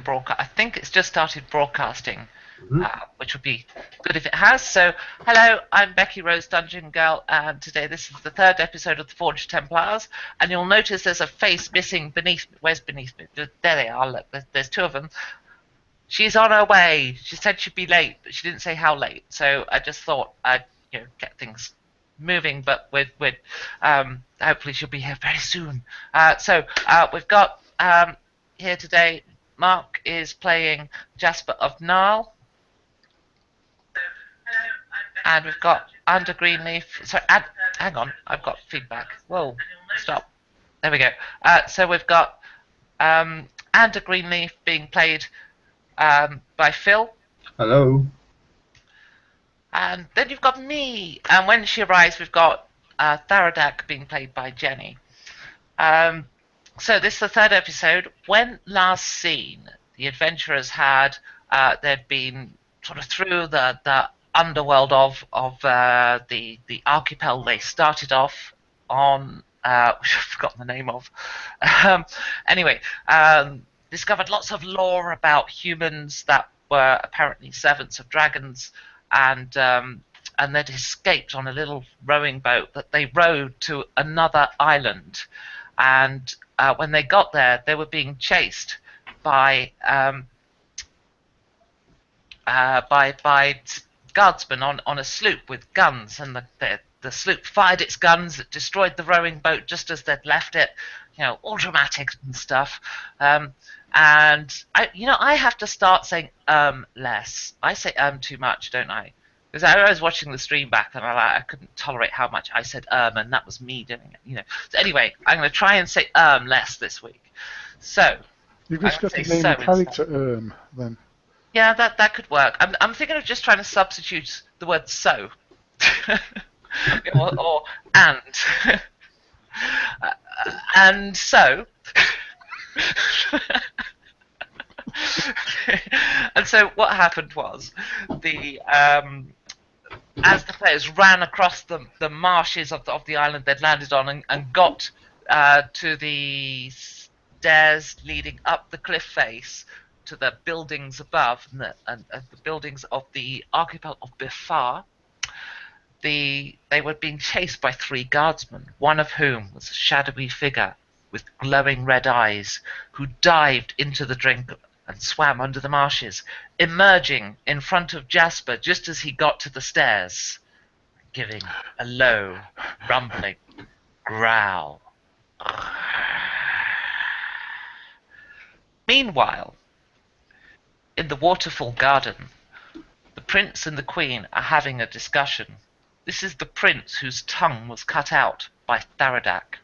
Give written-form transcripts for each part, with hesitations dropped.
broadcast. I think it's just started broadcasting, Mhm. which would be good if it has. So, hello, I'm Becky Rose Dungeon Girl, and today this is the third episode of the Forged Templars. And you'll notice there's a face missing beneath me. Where's beneath me? There they are. Look, there's two of them. She's on her way. She said she'd be late, but she didn't say how late. So I just thought I'd get things moving, but with hopefully she'll be here very soon. So we've got here today. Mark is playing Jasper of Nile, and we've got Under Greenleaf. Sorry, hang on, I've got feedback. Whoa, stop. There we go. So we've got Under Greenleaf being played by Phil. Hello. And then you've got me. And when she arrives, we've got Tharadak being played by Jenny. So this is the third episode. When last seen, the adventurers had they'd been sort of through the underworld of the archipel. They started off on which I've forgotten the name of. Anyway, discovered lots of lore about humans that were apparently servants of dragons, and they'd escaped on a little rowing boat that they rowed to another island. And when they got there, they were being chased by guardsmen on a sloop with guns, and the sloop fired its guns. It destroyed the rowing boat just as they'd left it. All dramatic and stuff. And I have to start saying less. I say too much, don't I? Because I was watching the stream back and I couldn't tolerate how much I said and that was me doing it. So anyway, I'm going to try and say less this week. So you've just got to name the character then. Yeah, that could work. I'm thinking of just trying to substitute the word so or and. And so, and so what happened was as the players ran across the marshes of the island they'd landed on and got to the stairs leading up the cliff face to the buildings above and the buildings of the archipel of Befar, they were being chased by three guardsmen, one of whom was a shadowy figure with glowing red eyes, who dived into the drink and swam under the marshes, emerging in front of Jasper just as he got to the stairs, giving a low, rumbling growl. Meanwhile, in the waterfall garden, the prince and the queen are having a discussion. This is the prince whose tongue was cut out by Tharadak.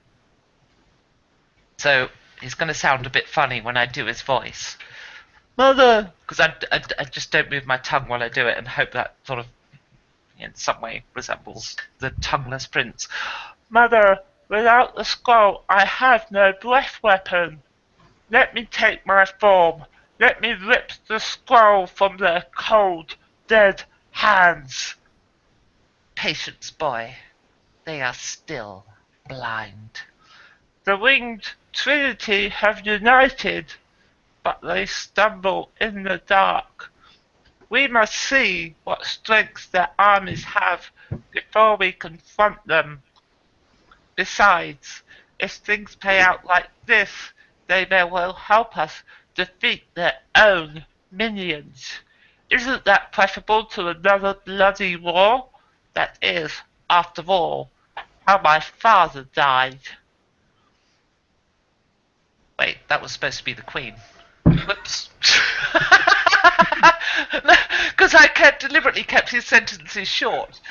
So he's going to sound a bit funny when I do his voice. Mother! Because I just don't move my tongue while I do it and hope that sort of in some way resembles the tongueless prince. Mother, without the scroll I have no breath weapon. Let me take my form. Let me rip the scroll from their cold, dead hands. Patience, boy. They are still blind. The winged trinity have united, but they stumble in the dark. We must see what strength their armies have before we confront them. Besides, if things play out like this, they may well help us defeat their own minions. Isn't that preferable to another bloody war? That is, after all, how my father died. Wait, that was supposed to be the Queen. Whoops. Because I deliberately kept his sentences short.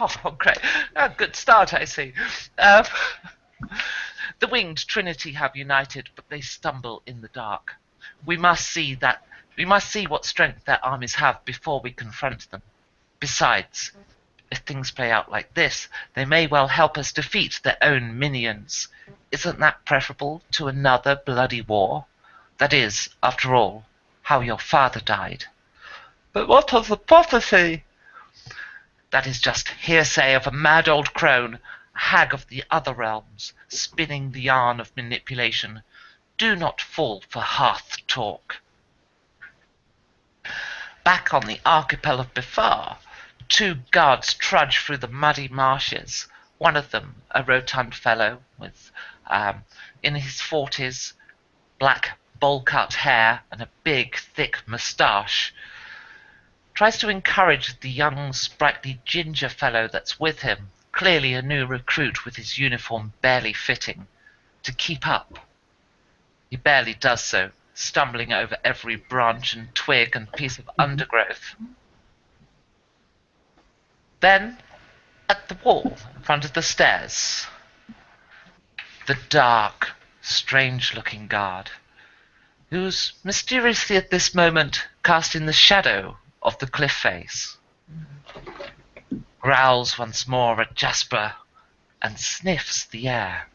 Oh, great. Oh, good start, I see. The winged trinity have united, but they stumble in the dark. We must see what strength their armies have before we confront them. Besides, if things play out like this, they may well help us defeat their own minions. Isn't that preferable to another bloody war? That is, after all, how your father died. But what of the prophecy? That is just hearsay of a mad old crone. hag of the other realms, spinning the yarn of manipulation, do not fall for hearth talk. Back on the archipel of Befar, two guards trudge through the muddy marshes. One of them, a rotund fellow with, in his 40s, black bowl-cut hair and a big, thick moustache, tries to encourage the young, sprightly ginger fellow that's with him, clearly a new recruit with his uniform barely fitting, to keep up. He barely does so, stumbling over every branch and twig and piece of undergrowth. Then, at the wall in front of the stairs, the dark, strange-looking guard, who's mysteriously at this moment cast in the shadow of the cliff face, growls once more at Jasper and sniffs the air.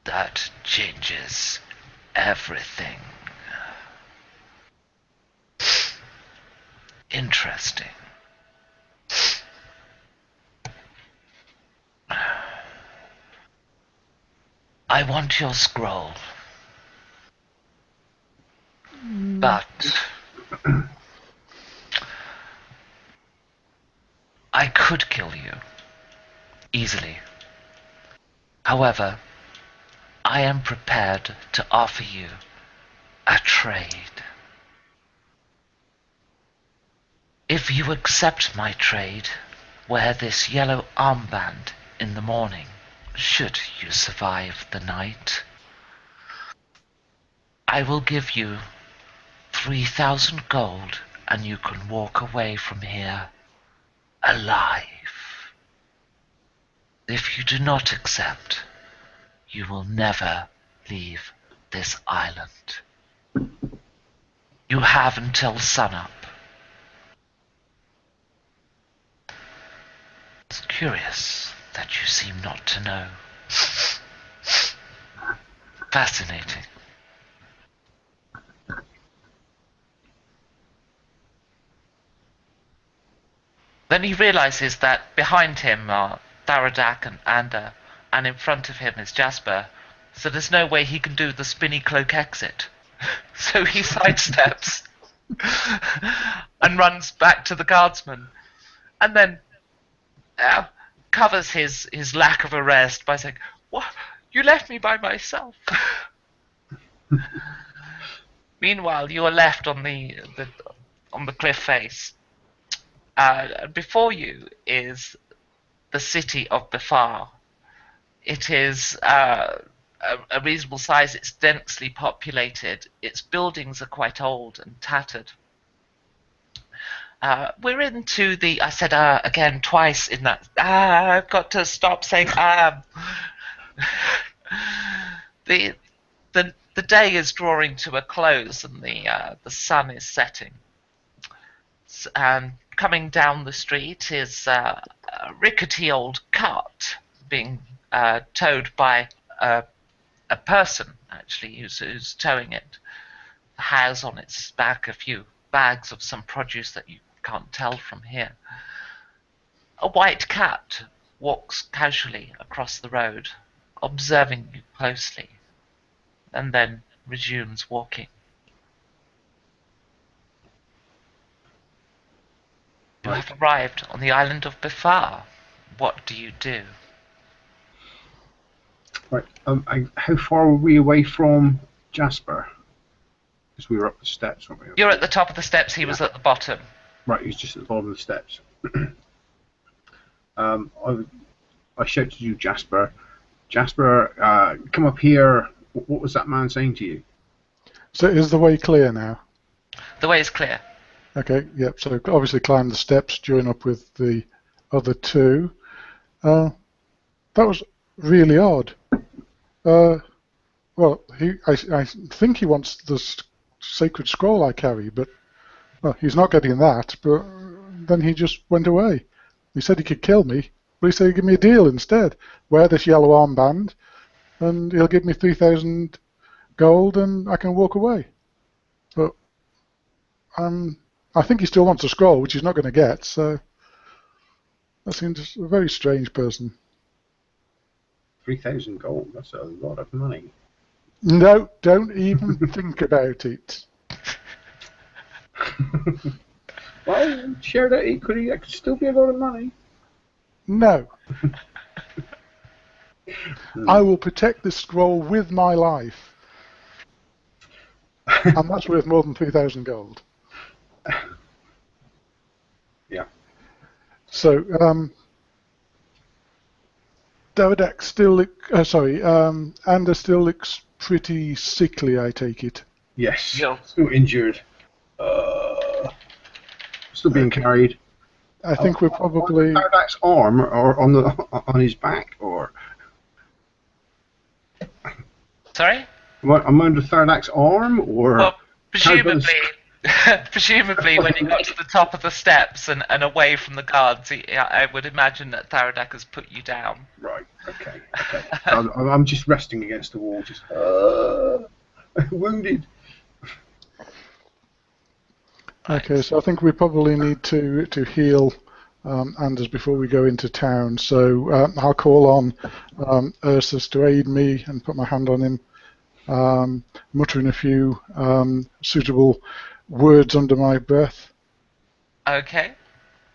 That changes everything. Interesting. I want your scroll. But I could kill you. Easily. However, I am prepared to offer you a trade. If you accept my trade, wear this yellow armband in the morning, should you survive the night. I will give you 3,000 gold and you can walk away from here alive. If you do not accept, you will never leave this island. You have until sunup. It's curious that you seem not to know. Fascinating. Then he realizes that behind him are Tharadak and Ander, and in front of him is Jasper, so there's no way he can do the spinny cloak exit. So he sidesteps and runs back to the guardsman, and then covers his lack of arrest by saying, "What? You left me by myself." Meanwhile, you are left on the cliff face. Before you is the city of Befar. It is a reasonable size. It's densely populated. Its buildings are quite old and tattered. We're into the. I said again twice in that. I've got to stop saying The day is drawing to a close and the sun is setting. And coming down the street is a rickety old cart being towed by a person, actually, who's towing it. Has on its back a few bags of some produce that you can't tell from here. A white cat walks casually across the road, observing you closely, and then resumes walking. You have arrived on the island of Befar. What do you do? Right. How far were we away from Jasper? Because we were up the steps, weren't we? You're at the top of the steps. He was at the bottom. Right. He's just at the bottom of the steps. I shout to you, Jasper. Jasper, come up here. What was that man saying to you? So is the way clear now? The way is clear. Okay, yep, so obviously climb the steps, join up with the other two. That was really odd. Well, I think he wants the sacred scroll I carry, but well, he's not getting that, but then he just went away. He said he could kill me, but he said he'd give me a deal instead. Wear this yellow armband, and he'll give me 3,000 gold, and I can walk away. But I'm I think he still wants a scroll, which he's not going to get. So that seems a very strange person. 3,000 gold. That's a lot of money. No, don't even think about it. Well, shared out equally, that could still be a lot of money. No. I will protect this scroll with my life. And that's worth more than 3,000 gold. Yeah. So, Davidak still, Ander still looks pretty sickly, I take it. Yes. Yo. Still injured. Still being carried. I think we're probably... On Tardak's arm, or on his back, or... Sorry? Am I under Tardak's arm, or... Well, presumably when you got to the top of the steps and away from the guards, I would imagine that Tharadak has put you down. Right, okay. So I'm just resting against the wall, just... wounded. Okay, so I think we probably need to heal Anders before we go into town. So I'll call on Ursus to aid me and put my hand on him, muttering a few suitable words under my breath. Okay.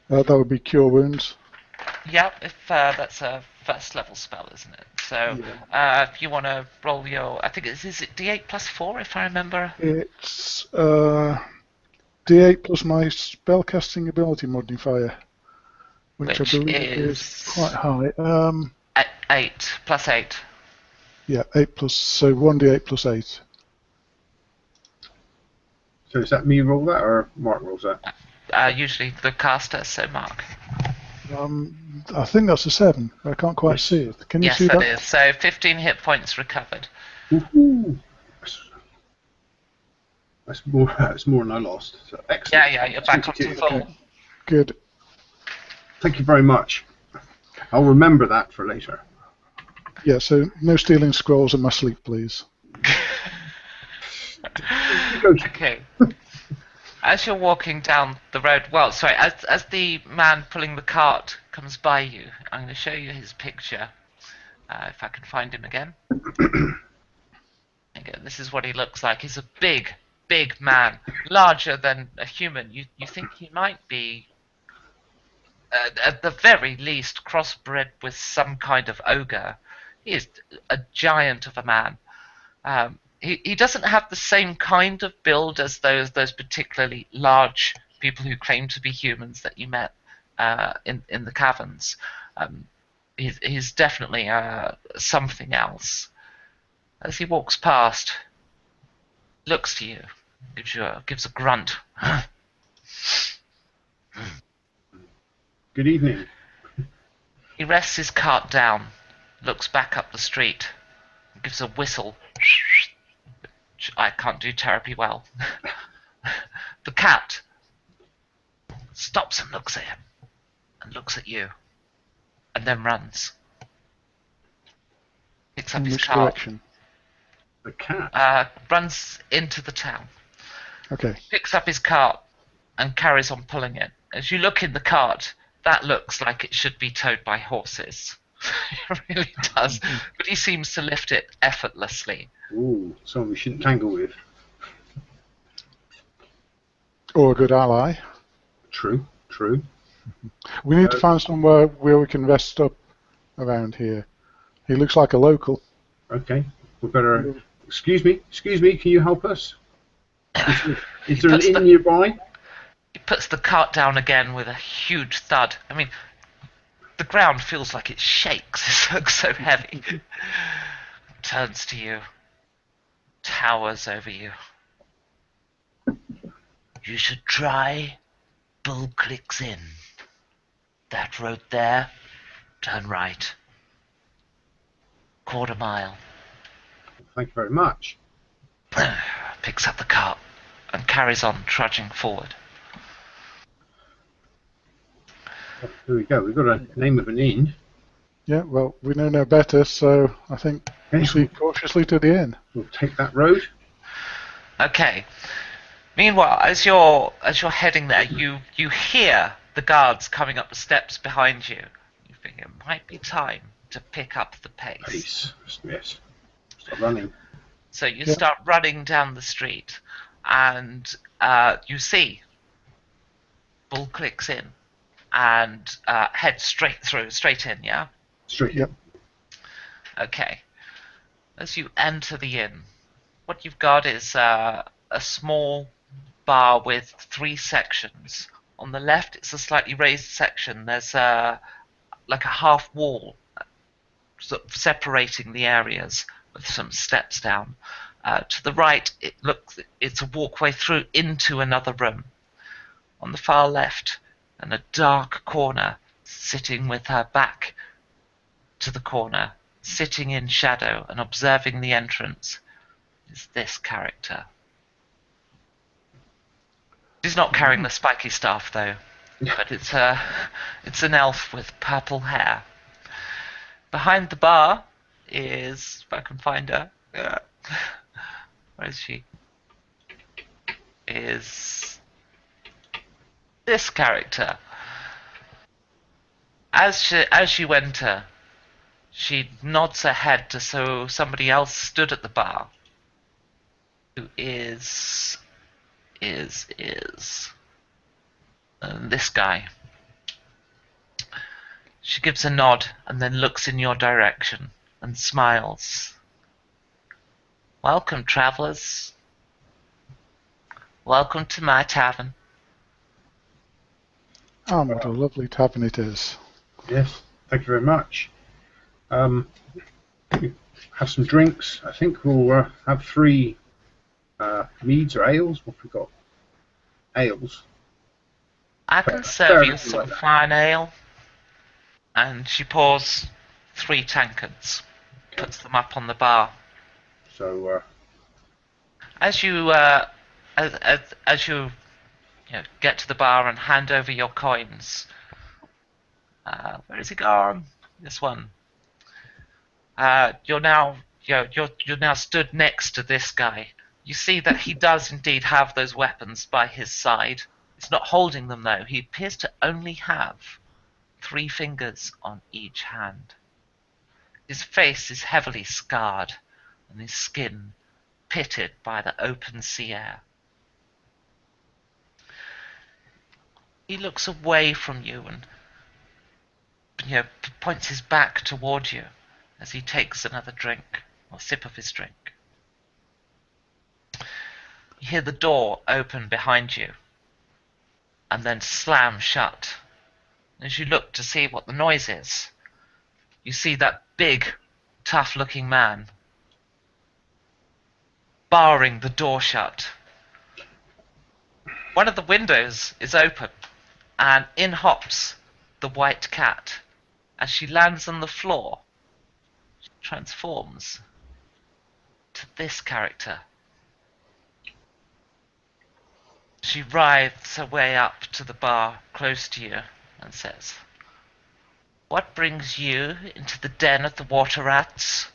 That would be cure wounds. Yep, if that's a first level spell, isn't it? So if you want to roll your, I think is it D8 plus 4 if I remember? It's D8 plus my spellcasting ability modifier, which I believe is quite high. 8 plus 8. Yeah, 8 plus, so 1d8 plus 8. So is that me roll that, or Mark rolls that? Usually the caster, so Mark. I think that's a 7. I can't quite see it. Can you see that? Yes, that is. So 15 hit points recovered. Woohoo! That's more than I lost. So excellent. Yeah, you're back up to full. Okay. Good. Thank you very much. I'll remember that for later. Yeah, so no stealing scrolls in my sleep, please. Okay. As you're walking down the road, as the man pulling the cart comes by you, I'm going to show you his picture. If I can find him again. Again, this is what he looks like. He's a big man, larger than a human. You think he might be, at the very least, crossbred with some kind of ogre. He is a giant of a man. He doesn't have the same kind of build as those particularly large people who claim to be humans that you met in the caverns. He's definitely something else. As he walks past, looks to you, gives a grunt. Good evening. He rests his cart down, looks back up the street, gives a whistle, which I can't do terribly well. The cat stops and looks at him, and looks at you, and then runs. Picks up In his which cart. direction? The cat. Runs into the town. Okay. Picks up his cart and carries on pulling it. As you look in the cart, that looks like it should be towed by horses. It really does. But he seems to lift it effortlessly. Ooh, someone we shouldn't tangle with. Or a good ally. True. We need to find somewhere where we can rest up around here. He looks like a local. Okay. We better... Excuse me, can you help us? Is there an inn nearby? He puts the cart down again with a huge thud. I mean, the ground feels like it shakes. It looks so heavy. Turns to you. Towers over you. You should try Bull Clicks Inn. That road there, turn right. Quarter mile. Thank you very much. Picks up the cart and carries on trudging forward. Here we go. We've got a name of an inn. Yeah, well, we know no better, so I think proceed cautiously to the inn. We'll take that road. Okay. Meanwhile, as you're heading there, you hear the guards coming up the steps behind you. You think it might be time to pick up the pace. Pace. Yes. Start running. So you Yeah. start running down the street, and you see Bull clicks in and heads straight in. Yeah. Straight in. Yep. Okay. As you enter the inn, what you've got is a small bar with 3 sections. On the left, it's a slightly raised section. There's like a half wall sort of separating the areas with some steps down. To the right, it's a walkway through into another room. On the far left, in a dark corner, sitting with her back to the corner, sitting in shadow and observing the entrance, is this character. She's not carrying the spiky staff though, but it's an elf with purple hair. Behind the bar is, if I can find her, where is she? Is this character. As you enter, she nods her head to so somebody else stood at the bar, who is this guy. She gives a nod and then looks in your direction and smiles. Welcome, travelers. Welcome to my tavern. Ah, what a lovely tavern it is. Yes. Thank you very much. Have some drinks. I think we'll have 3 meads or ales. What have we got? Ales. I can serve fair you enough, some like that. fine ale. And she pours 3 tankards, puts them up on the bar. So As you as you get to the bar and hand over your coins, where is he gone? This one. You're now you're now stood next to this guy. You see that he does indeed have those weapons by his side. He's not holding them though. He appears to only have 3 fingers on each hand. His face is heavily scarred, and his skin pitted by the open sea air. He looks away from you and points his back toward you as he takes another drink, or sip of his drink. You hear the door open behind you, and then slam shut. As you look to see what the noise is, you see that big, tough-looking man barring the door shut. One of the windows is open, and in hops the white cat. As she lands on the floor, she transforms to this character. She writhes her way up to the bar close to you and says, "What brings you into the den of the water rats?"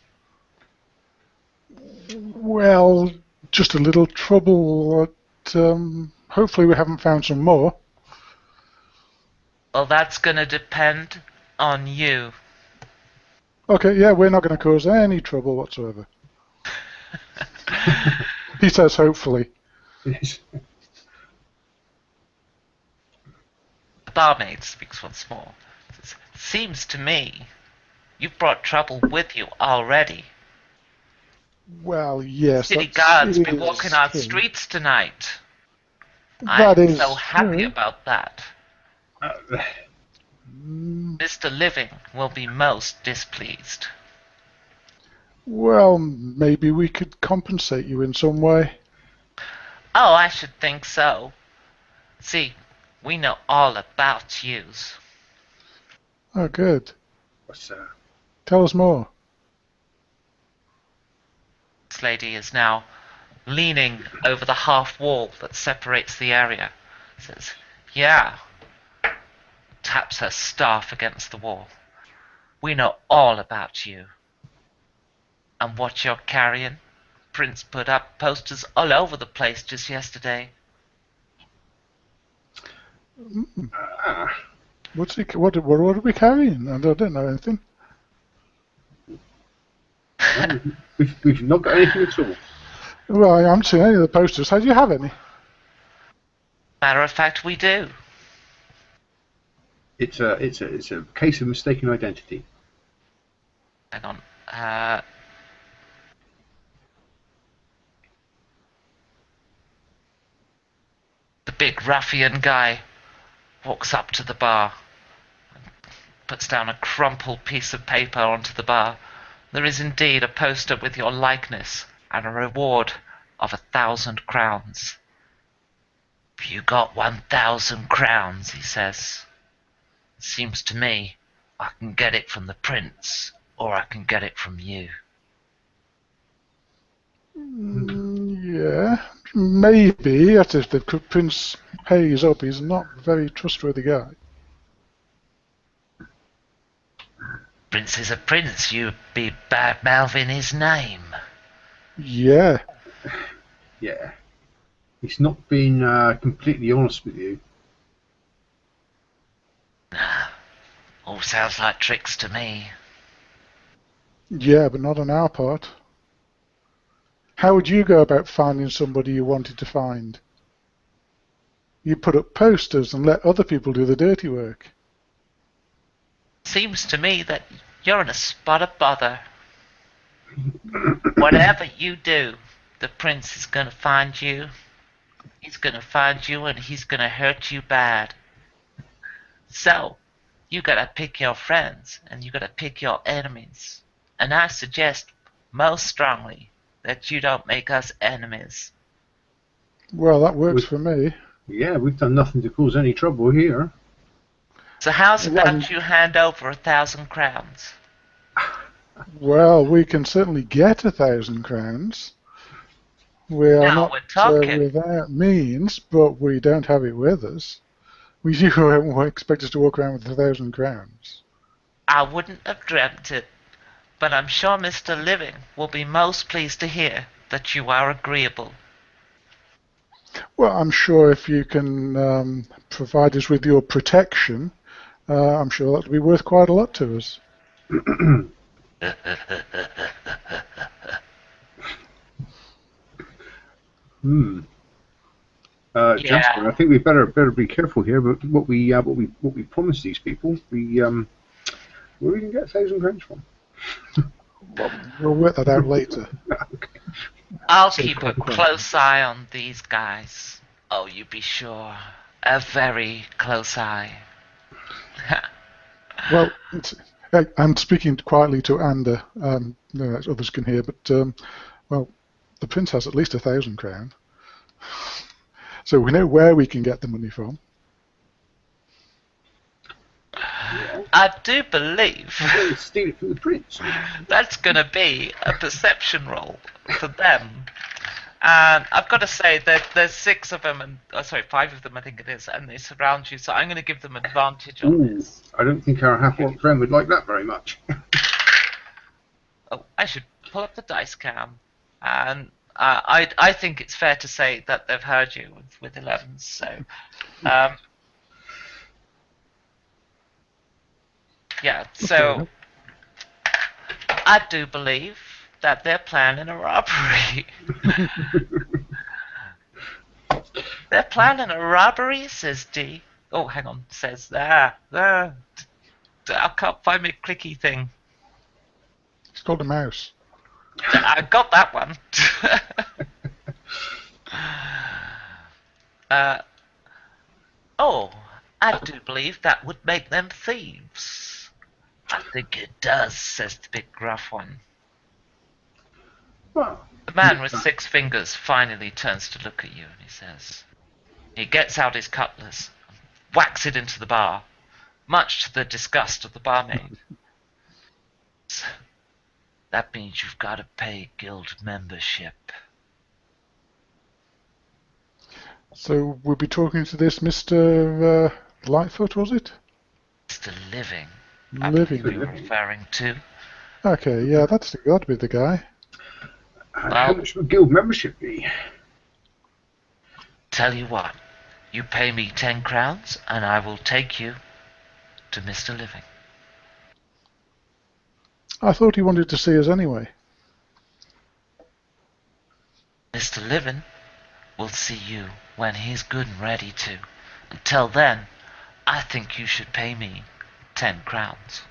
Well, just a little trouble. Hopefully we haven't found some more. Well, that's gonna depend on you. Okay, yeah, we're not going to cause any trouble whatsoever. He says hopefully. yes. The barmaid speaks once more. Says, "Seems to me you've brought trouble with you already. Well, yes, City that guards be is walking our true. streets tonight. That I'm is so happy true. about that. Mr. Living will be most displeased." Well, maybe we could compensate you in some way. "Oh, I should think so. See, we know all about yous." Oh, good. What's Tell us more. This lady is now leaning over the half wall that separates the area. Says, "Yeah." Taps her staff against the wall. "We know all about you. And what you're carrying. Prince put up posters all over the place just yesterday. Ah, What's he? What are we carrying? I don't know anything. no, we've not got anything at all. Well, I haven't seen any of the posters. How do you have any? Matter of fact, we do. It's a case of mistaken identity. Hang on. The big ruffian guy walks up to the bar, puts down a crumpled piece of paper onto the bar. There is indeed a poster with your likeness and a reward of 1,000 crowns. If you got 1,000 crowns, he says, seems to me I can get it from the prince or I can get it from you. Yeah, maybe. That's if the prince pays up. He's not a very trustworthy guy. Prince is a prince, you be bad-mouthing his name. Yeah. Yeah. He's not been completely honest with you. All sounds like tricks to me. Yeah, but not on our part. How would you go about finding somebody you wanted to find? You put up posters and let other people do the dirty work. Seems to me that you're in a spot of bother. Whatever you do, the prince is gonna find you. He's gonna find you and he's gonna hurt you bad. So, you gotta pick your friends and you gotta pick your enemies. And I suggest most strongly that you don't make us enemies. Well, that works for me. Yeah, we've done nothing to cause any trouble here. So how's about you hand over 1,000 crowns? Well, we can certainly get 1,000 crowns. We are Now not we're talking. without means, but we don't have it with us. We do expect us to walk around with 1,000 crowns. I wouldn't have dreamt it, but I'm sure Mr. Living will be most pleased to hear that you are agreeable. Well, I'm sure if you can provide us with your protection, I'm sure that'll be worth quite a lot to us. Jasper, I think we better be careful here. But what we promised these people, where we can get 1,000 crowns from? We'll work that out later. Okay. I'll keep a close eye on these guys. Oh, you be sure. A very close eye. Well, I'm speaking quietly to Ander. No, others can hear, but well, the prince has at least 1,000 crown, so we know where we can get the money from. I do believe Steal it from the prince. that's going to be a perception roll for them. And I've got to say that there's 6 of them, and 5 of them I think it is, and they surround you, so I'm going to give them advantage on this. I don't think our half-orc friend would like that very much. Oh, I should pull up the dice cam. And I think it's fair to say that they've heard you with 11s, so... yeah, so... I do believe that they're planning a robbery. They're planning a robbery, says D. Oh, hang on, says there. I can't find my clicky thing. It's called a mouse. I got that one. Oh, I do believe that would make them thieves. I think it does, says the big gruff one. Well, The man with 6 fingers finally turns to look at you and he says, he gets out his cutlass and whacks it into the bar, much to the disgust of the barmaid. That means you've got to pay guild membership. So we'll be talking to this Mr. Lightfoot, was it? Mr. Living. Living. You're referring to. Okay, yeah, that'd be the guy. how much would guild membership be? Tell you what, You pay me 10 crowns, and I will take you to Mr. Living. I thought he wanted to see us anyway. Mr. Living will see you when he's good and ready to. Until then, I think you should pay me 10 crowns.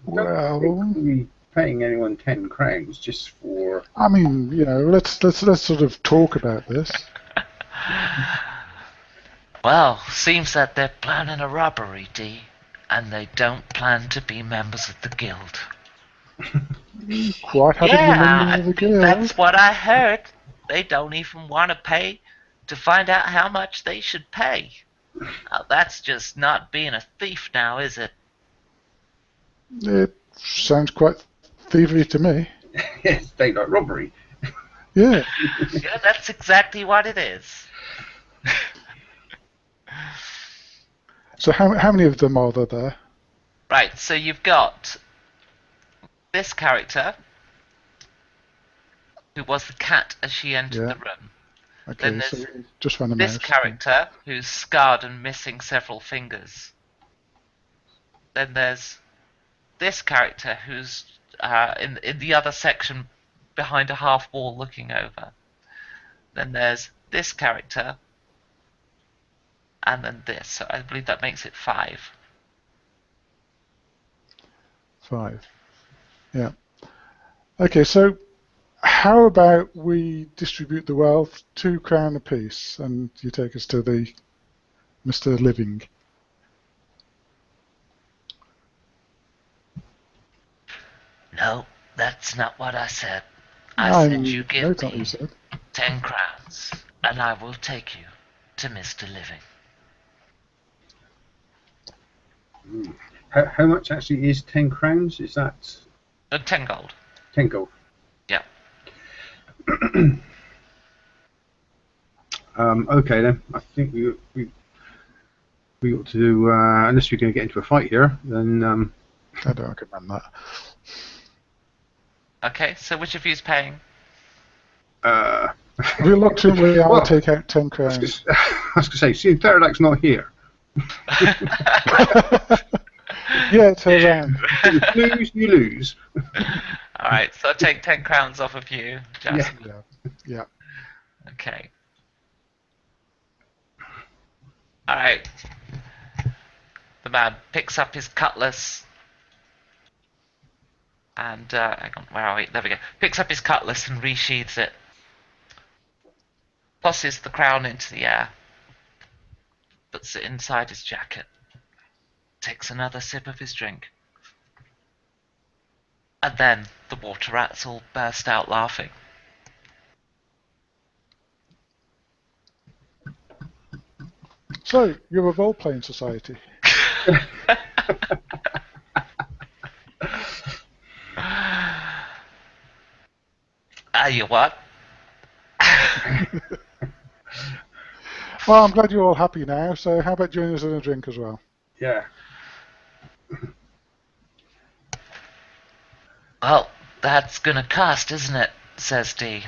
Well, We'll be paying anyone 10 crowns just for. I mean, let's sort of talk about this. Well, seems that they're planning a robbery, Dee, and they don't plan to be members of the guild. Quite happy to be member of the guild. That's what I heard. They don't even want to pay to find out how much they should pay. Now, that's just not being a thief now, is it? It sounds quite thievery to me. Yes, daylight robbery. Yeah. Yeah, that's exactly what it is. So how many of them are there? Right, so you've got this character, who was the cat as she entered the room. Okay, Then so there's just found a this mouse. character, who's scarred and missing several fingers. Then there's this character, who's in the other section behind a half wall looking over. Then there's this character, and then this. So I believe that makes it 5. 5. Yeah. Okay, so how about we distribute the wealth, 2 crown apiece, and you take us to the Mr. Living. No, that's not what I said. I said you No, give it's not what me you said. 10 crowns, and I will take you to Mr. Living. How much actually is 10 crowns? Is that 10 gold. 10 gold? Yeah. Okay then. I think we ought to, unless we're going to get into a fight here, then. I don't recommend that. Okay, so which of you's paying? Reluctantly, I'll Well, take out 10 I crowns. was going to say, seeing Therodac's not here. Yeah, it's her round. If you lose, you lose. Alright, so I'll take 10 crowns off of you, Jasper. Yeah. Okay. Alright. The man picks up his cutlass and, hang on, where are we? There we go. Picks up his cutlass and resheathes it. Tosses the crown into the air. Puts it inside his jacket. Takes another sip of his drink. And then the water rats all burst out laughing. So, you're a role-playing society. You what? Well, I'm glad you're all happy now, so how about joining us in a drink as well? Yeah. Well, that's gonna cost, isn't it? Says Dee.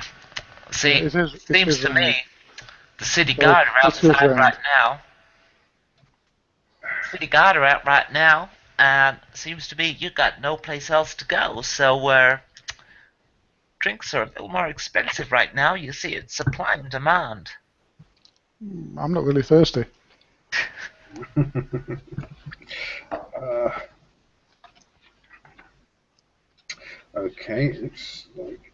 See, Yeah, it is seems to round. me the city Well, guard are it's his outside round. right now. City guard are out right now, and seems to me you got no place else to go. So, drinks are a little more expensive right now. You see, it's supply and demand. I'm not really thirsty. Okay, it's like.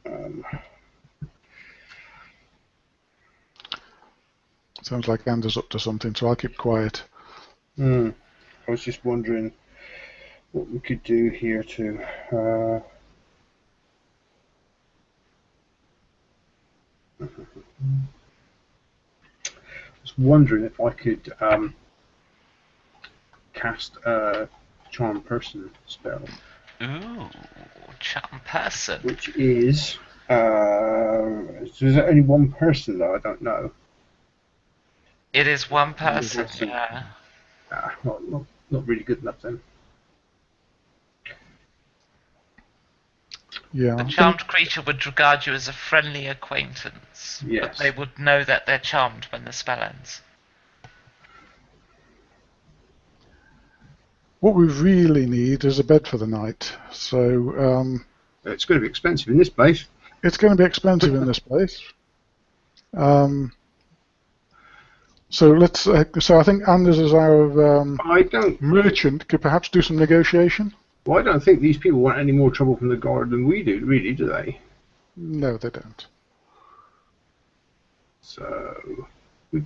Sounds like Anders up to something, so I'll keep quiet. I was just wondering what we could do here to. I was wondering if I could cast a charm person spell, Ooh, charm person. which is. So is there only one person though? I don't know. It is one person. Person. Yeah. Not really good enough then. Yeah. The charmed creature would regard you as a friendly acquaintance, but Yes. they would know that they're charmed when the spell ends. What we really need is a bed for the night. So It's going to be expensive in this place. it's going to be expensive in this place. So let's. So I think Anders, as our I don't. merchant, could perhaps do some negotiation. Well, I don't think these people want any more trouble from the guard than we do, really, do they? No, they don't. So we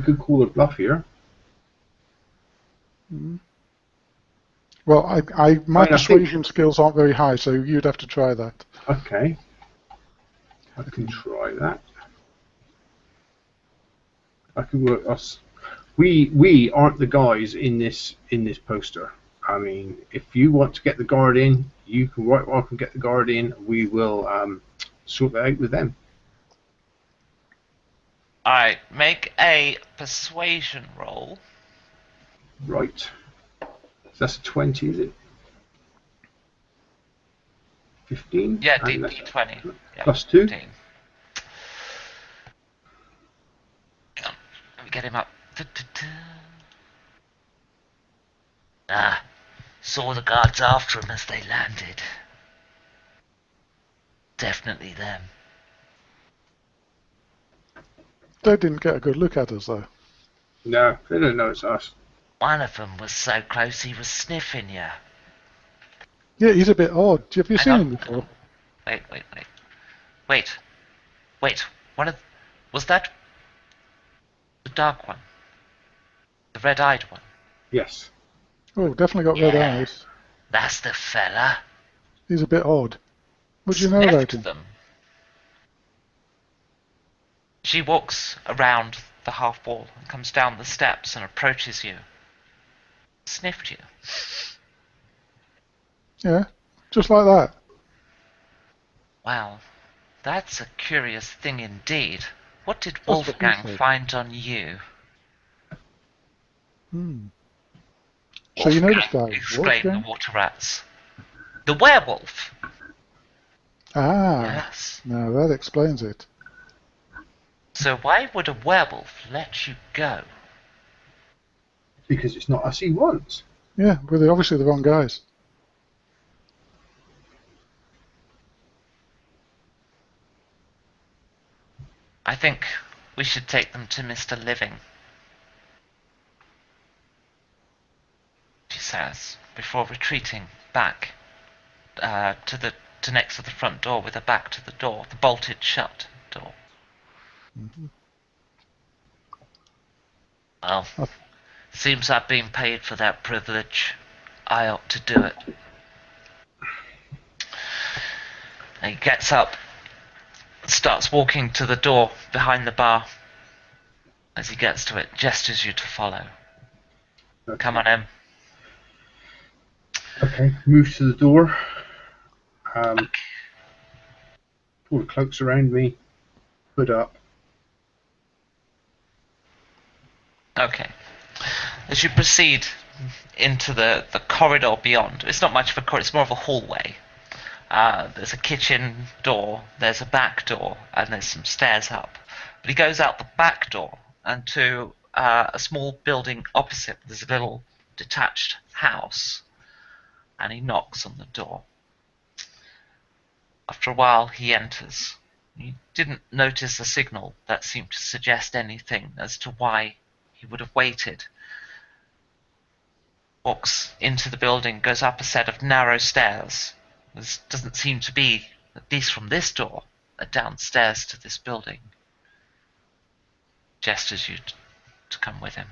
could call a bluff here. Well, my I think- persuasion skills aren't very high, so you'd have to try that. Okay, I can try that. I can work us. We aren't the guys in this poster. I mean, if you want to get the guard in, you can right welcome get the guard in. We will sort that out with them. Alright, make a persuasion roll. Right. So that's a 20, is it? 15? Yeah, And D20. Yeah, plus 2? 15. Hang on, let me get him up. Ah, saw the guards after him as they landed. Definitely them. They didn't get a good look at us, though. No, they don't know it's us. One of them was so close he was sniffing you. Yeah, he's a bit odd. Have you Hang seen on. him before? Wait. Was that the dark one? The red-eyed one? Yes. Oh, definitely got red Yeah. eyes. That's the fella. He's a bit odd. What do you know Sniffed about him? them. She walks around the half wall and comes down the steps and approaches you. Sniffed you. Yeah, just like that. Wow, that's a curious thing indeed. What did what he Wolfgang said. find on you? So you know this Wolfgang, guy, exclaimed Wolfgang? the water rats. The werewolf! Ah, Yes. now that explains it. So why would a werewolf let you go? Because it's not us he wants. Yeah, well, they're obviously the wrong guys. I think we should take them to Mr. Living, she says, before retreating back to next to the front door with her back to the door, the bolted shut door. Well, seems I've been paid for that privilege. I ought to do it. And he gets up, starts walking to the door behind the bar. As he gets to it, gestures you to follow. Okay. Come on, Em. Okay, move to the door. Pull the cloaks around me. Hood up. Okay. As you proceed into the corridor beyond, it's not much of a corridor, it's more of a hallway. There's a kitchen door, there's a back door, and there's some stairs up. But he goes out the back door and to a small building opposite. There's a little detached house, and he knocks on the door. After a while, he enters. He didn't notice a signal that seemed to suggest anything as to why he would have waited. Walks into the building, goes up a set of narrow stairs. There doesn't seem to be, at least from this door, a downstairs to this building. Gestures you to come with him.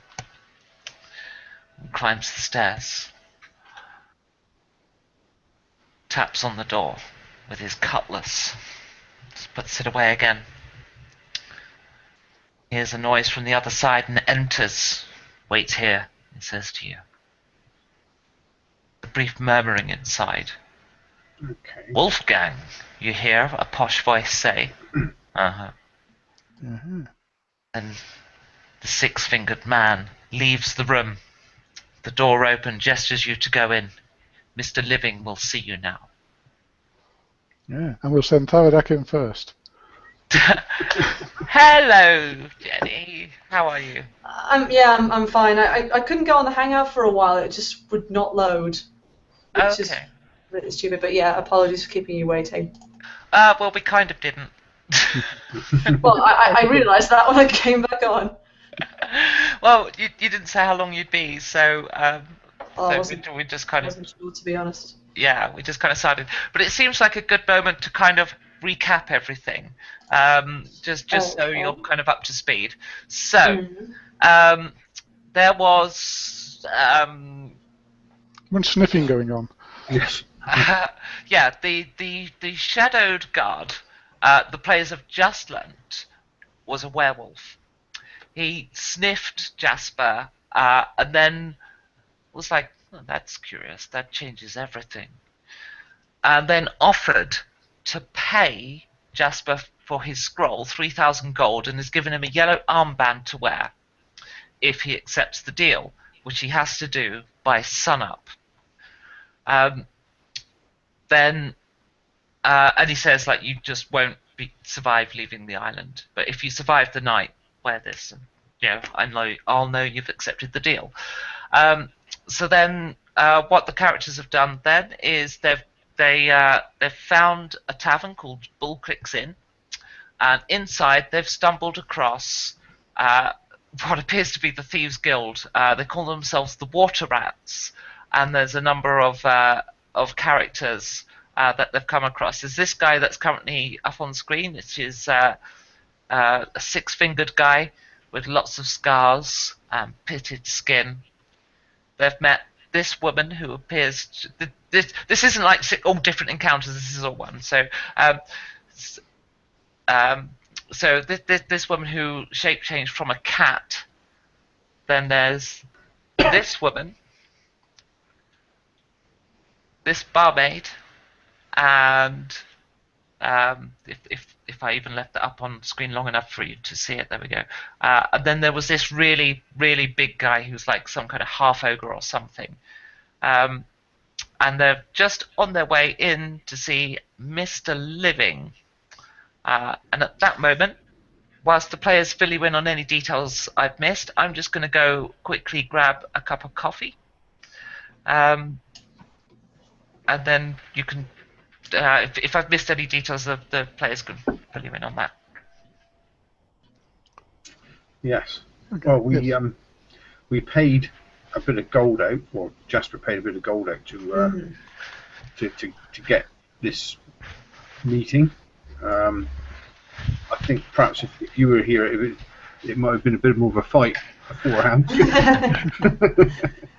And climbs the stairs. Taps on the door with his cutlass. Just puts it away again. Hears a noise from the other side and enters. Wait here, he says to you. A brief murmuring inside. Okay. Wolfgang, you hear a posh voice say. Uh-huh. And the six-fingered man leaves the room. The door open, gestures you to go in. Mr. Living will see you now. Yeah, and we'll send Taradak in first. Hello, Jenny. How are you? I'm fine. I couldn't go on the Hangout for a while. It just would not load, which is Okay. really stupid. But yeah, apologies for keeping you waiting. Well, we kind of didn't. Well, I realised that when I came back on. Well, you didn't say how long you'd be, so I we just kind of wasn't sure, to be honest. we just kind of started. But it seems like a good moment to kind of recap everything, just so Okay. you're kind of up to speed. So Mhm. there was When's sniffing going on? Yes. yeah, the shadowed guard, the players have just learnt, was a werewolf. He sniffed Jasper, and then was like, oh, that's curious, that changes everything. And then offered to pay Jasper for his scroll 3,000 gold and has given him a yellow armband to wear if he accepts the deal, which he has to do by sunup. Then and he says like you just won't survive leaving the island, but if you survive the night, wear this, and I'll know you've accepted the deal. So then, what the characters have done then is they've found a tavern called Bullcrick's Inn, and inside they've stumbled across what appears to be the Thieves Guild. They call themselves the Water Rats, and there's a number of characters that they've come across. There's this guy that's currently up on screen, which is a six-fingered guy with lots of scars and pitted skin. They've met this woman who appears. This isn't like all different encounters. This is all one. So this woman who shape changed from a cat. Then there's this woman, this barmaid, and if I even left that up on screen long enough for you to see it, there we go. And then there was this really really big guy who's like some kind of half ogre or something. And they're just on their way in to see Mr. Living. And at that moment, whilst the players fill you in on any details I've missed, I'm just going to go quickly grab a cup of coffee. And then you can, if I've missed any details, the players can fill you in on that. Yes. Okay, Well, yes. we paid a bit of gold out, or Jasper paid a bit of gold out to get this meeting. I think perhaps if you were here, it might have been a bit more of a fight beforehand.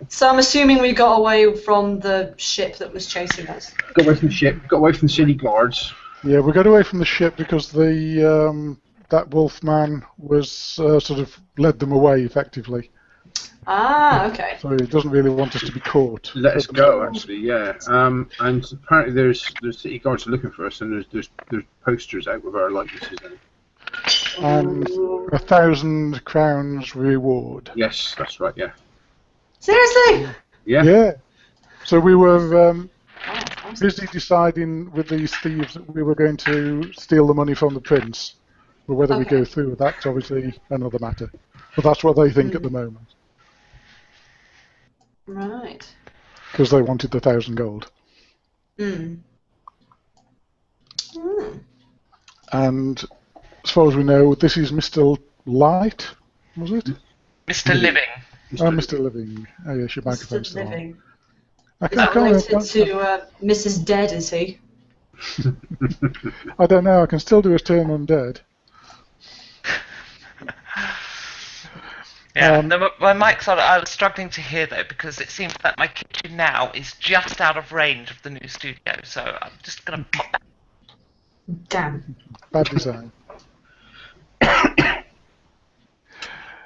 So I'm assuming we got away from the ship that was chasing us. Got away from the ship, got away from the city guards. Yeah, we got away from the ship because that wolf man was sort of led them away effectively. Ah, okay. So he doesn't really want us to be caught. Let us go, actually, yeah. And apparently there's city guards are looking for us, and there's posters out with our likenesses in it. And 1,000 crowns reward. Yes, that's right. Yeah. Seriously? Yeah. Yeah. So we were Oh, busy deciding with these thieves that we were going to steal the money from the prince. But whether we Okay. go through with that's obviously another matter. But that's what they think at the moment. Right. Because they wanted the 1,000 gold. Mm. Mm. And as far as we know, this is Mr. Light, was it? Mr. Living. Oh, Mr. Living. Oh, yes, your microphone's Mr. still on. Living. I Is that can't related to Mrs. Dead, is he? I don't know. I can still do a turn undead. Yeah, my mic's on. I was struggling to hear though because it seems that my kitchen now is just out of range of the new studio, so I'm just gonna pop that. Damn. Bad design. Yeah.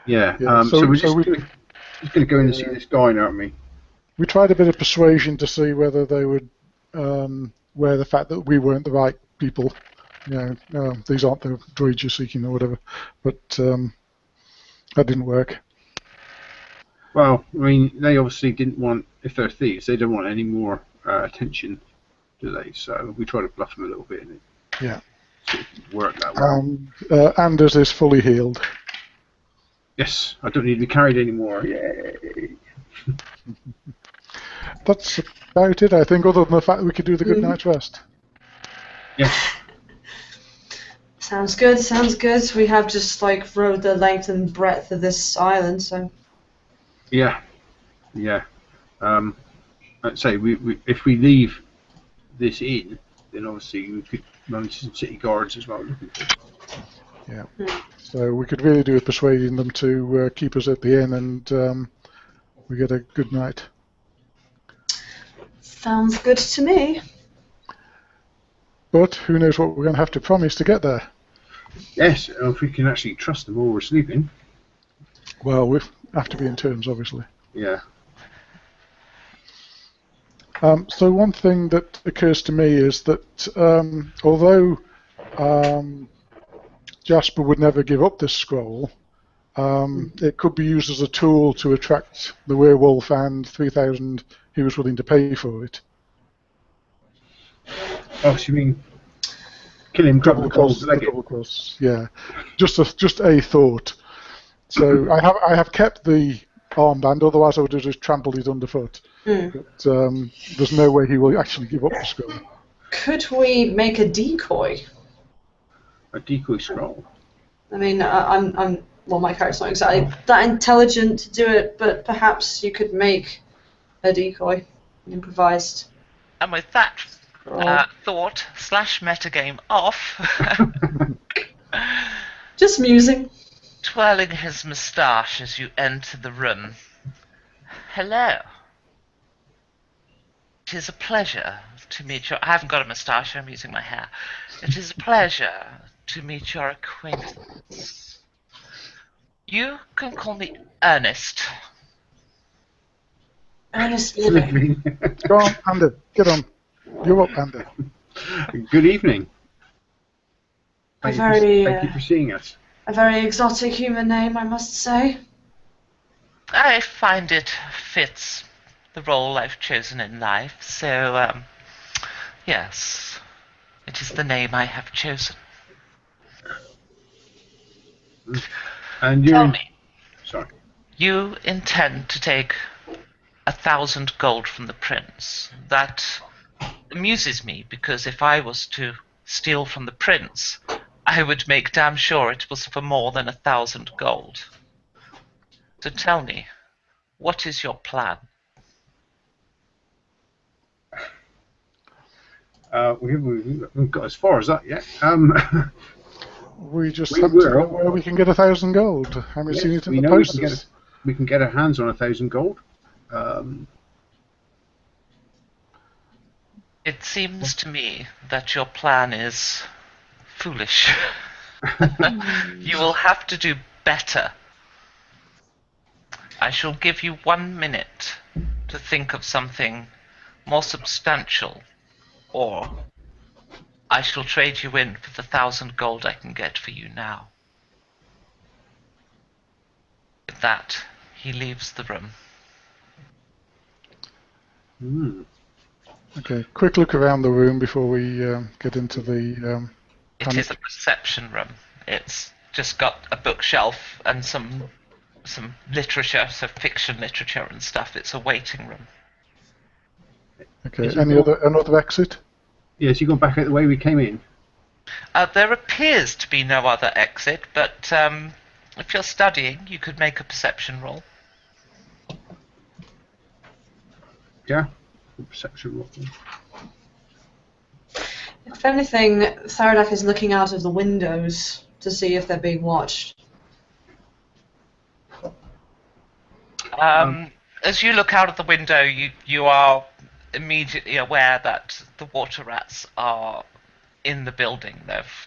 Yeah, So we're just we going to go in and see this guy now, aren't we? we tried a bit of persuasion to see whether they would wear the fact that we weren't the right people. You know, these aren't the droids you're seeking or whatever. But that didn't work. Well, I mean, they obviously didn't want, if they're thieves, they don't want any more attention do they? So we try to bluff them a little bit and it Yeah. sort of work that way. Anders is fully healed. Yes, I don't need to be carried anymore. Yay! That's about it, I think, other than the fact that we could do the good night's rest. Yes. Sounds good, sounds good. We have just like rode the length and breadth of this island, so. Yeah. Yeah. I'd say if we leave this inn, then obviously we could run into some city guards as well. Yeah. So we could really do with persuading them to keep us at the inn, and we get a good night. Sounds good to me. But who knows what we're going to have to promise to get there. Yes, if we can actually trust them while we're sleeping. Well, we have to be in terms, obviously. Yeah. So one thing that occurs to me is that although Jasper would never give up this scroll, it could be used as a tool to attract the werewolf and 3,000 he was willing to pay for it. Oh, so you mean kill him, drop the cold leg? Double costs, yeah. Just a thought. So I have kept the armband, otherwise I would have just trampled it underfoot. But there's no way he will actually give up the scroll. Could we make a decoy? A decoy scroll? I mean, well, my character's not exactly that intelligent to do it, but perhaps you could make a decoy, improvised. And with that Roll. thought / metagame off, Just musing. twirling his moustache as you enter the room. Hello. It is a pleasure to meet your... I haven't got a moustache, I'm using my hair. It is a pleasure to meet your acquaintance. You can call me Ernest. Ernest Living. Go on, Ander, get on. You're up, Ander. Good evening. A Thank very, you for seeing us. a very exotic human name, I must say. I find it fits the role I've chosen in life, so, yes, it is the name I have chosen. And you Tell me, Sorry. you intend to take 1,000 gold from the prince. That amuses me, because if I was to steal from the prince, I would make damn sure it was for more than 1,000 gold. So tell me, what is your plan? We haven't got as far as that yet. We just We have to will. know where we can get 1,000 gold. Haven't Yes, seen it in we the know we can posters. we can get our hands on 1,000 gold. It seems to me that your plan is foolish. You will have to do better. I shall give you 1 minute to think of something more substantial, or I shall trade you in for the 1,000 gold I can get for you now. With that, he leaves the room. Okay, quick look around the room before we get into the It is a reception room. It's just got a bookshelf and some literature, so fiction literature and stuff. It's a waiting room. Okay, Is it another exit? Yes, you gone back out the way we came in. There appears to be no other exit, but if you're studying, you could make a perception roll. Yeah. Perception roll. If anything, Tharadak is looking out of the windows to see if they're being watched. As you look out of the window, you are immediately aware that the water rats are in the building.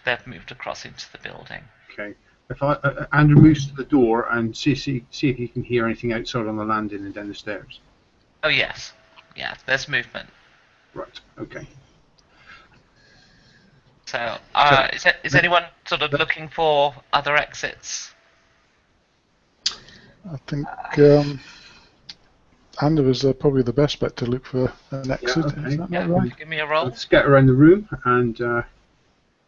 They've moved across into the building. Okay. If Andrew moves to the door and see if he can hear anything outside on the landing and down the stairs. Oh yes, yeah. There's movement. Right. Okay. So, is anyone sort of looking for other exits? I think Ander is probably the best bet to look for an exit. okay. Is that Yeah, not right? give me a roll. Let's get around the room and Well,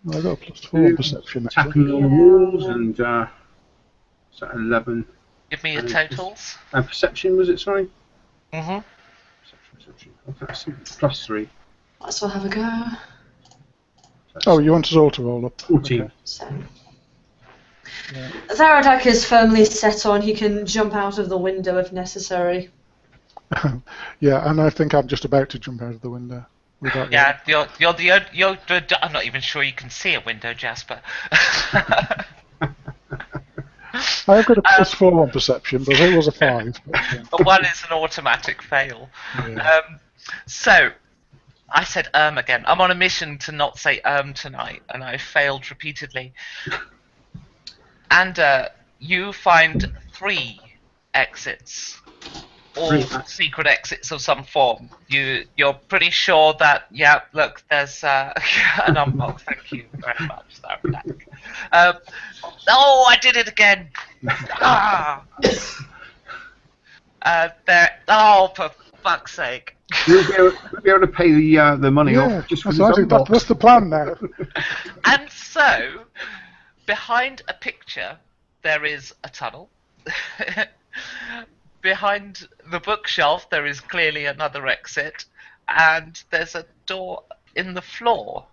I got a +4 on perception actually. tapping on the walls and so 11. Give me your And totals. And perception, was it, sorry? Mm-hmm. Perception. Okay, so +3. Let's all have a go. Oh, you want us all to roll up? 14. Okay. So. Yeah. Tharadak is firmly set on he can jump out of the window if necessary. Yeah, and I think I'm just about to jump out of the window. Without Yeah, I'm not even sure you can see a window, Jasper. I've got a +4 on perception, but it was a 5. But, yeah. A 1 is an automatic fail. Yeah. So, I said again. I'm on a mission to not say tonight, and I failed repeatedly. And you find 3 exits, all secret exits of some form. You're pretty sure that, yeah, look, there's an unlock. Thank you very much, Zaradak. Oh, I did it again. Oh, for fuck's sake. We'll be able to pay the money Yeah, off just for so I the think unlock. that's the plan now. And so, behind a picture, there is a tunnel. Behind the bookshelf, there is clearly another exit. And there's a door in the floor.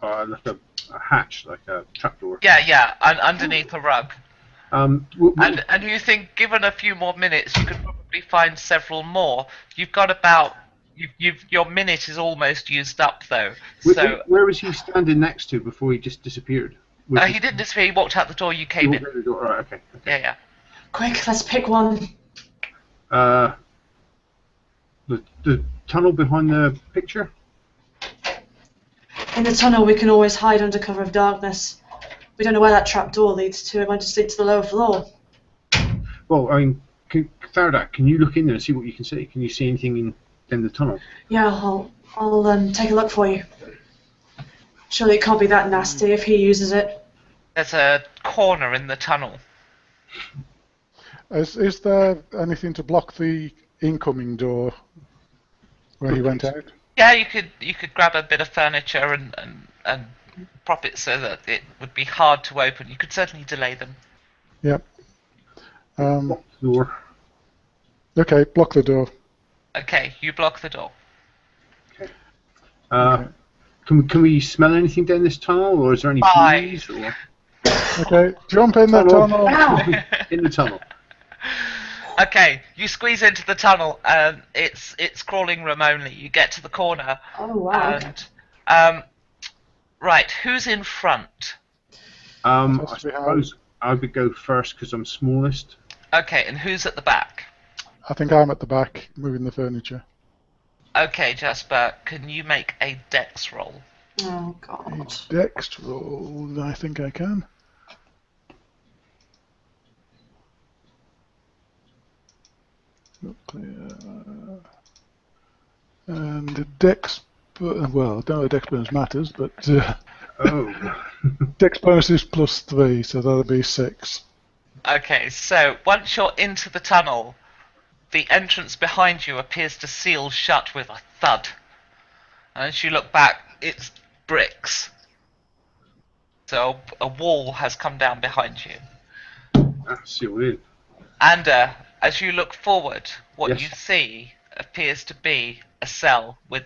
Like a hatch, like a trapdoor. Yeah, and underneath a rug. W- And you think, given a few more minutes, you could probably find several more. You've got about... your minute is almost used up, though. So where was he standing next to before he just disappeared? he didn't disappear. He walked out the door you came in. Right, okay. Yeah. Quick, let's pick one. The tunnel behind the picture? In the tunnel, we can always hide under cover of darkness. We don't know where that trap door leads to. It might just lead to the lower floor. Well, I mean, Faradak, can you look in there and see what you can see? Can you see anything in the tunnel? Yeah, I'll take a look for you. Surely it can't be that nasty if he uses it. There's a corner in the tunnel. Is there anything to block the incoming door where he went out? Yeah, you could grab a bit of furniture and prop it so that it would be hard to open. You could certainly delay them. Yep. Lock the door. Okay, block the door. Okay, you block the door. Okay. Can we smell anything down this tunnel, or is there any bees? Or... Okay, jump in the tunnel. In the tunnel. Okay, you squeeze into the tunnel and it's crawling room only. You get to the corner. Oh, wow. And right, who's in front? I suppose I would go first because I'm smallest. Okay, and who's at the back? I think I'm at the back, moving the furniture. Okay, Jasper, can you make a dex roll? Oh, God. Dex roll, I think I can. Not clear. And the dex, well, I don't know if dex bonus matters, but dex bonus is +3, so that'll be 6. Okay, so once you're into the tunnel, the entrance behind you appears to seal shut with a thud. And as you look back, it's bricks. So a wall has come down behind you. That's sealed in. And as you look forward, what Yes. you see appears to be a cell with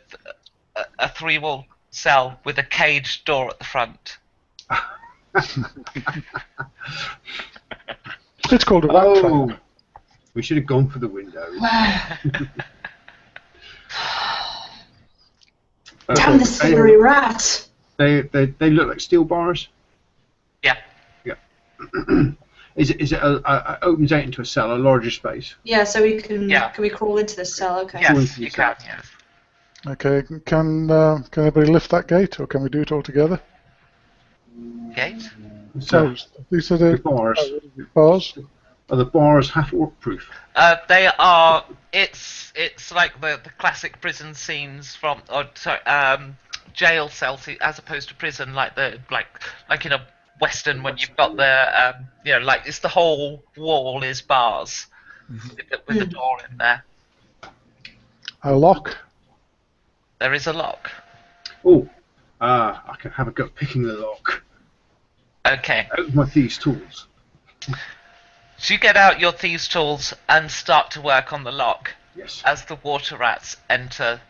a 3-wall cell with a caged door at the front. It's called a rat trap. We should have gone for the window. Damn the slippery rat! They look like steel bars. Yeah. Is it opens out into a cell, a larger space? Yeah, so we can. Yeah. Can we crawl into this cell? Okay. Yes, you can. Yes. Okay, can anybody lift that gate, or can we do it all together? Gate. So These are the bars. bars. Are the bars half orc proof? They are. It's like the classic prison scenes from, jail cells as opposed to prison, like in a western when you've got the like it's the whole wall is bars with the door in there. A lock. There is a lock. Oh, I can have a go at picking the lock. Okay. Out with my thieves' tools. So you get out your thieves' tools and start to work on the lock Yes. as the water rats enter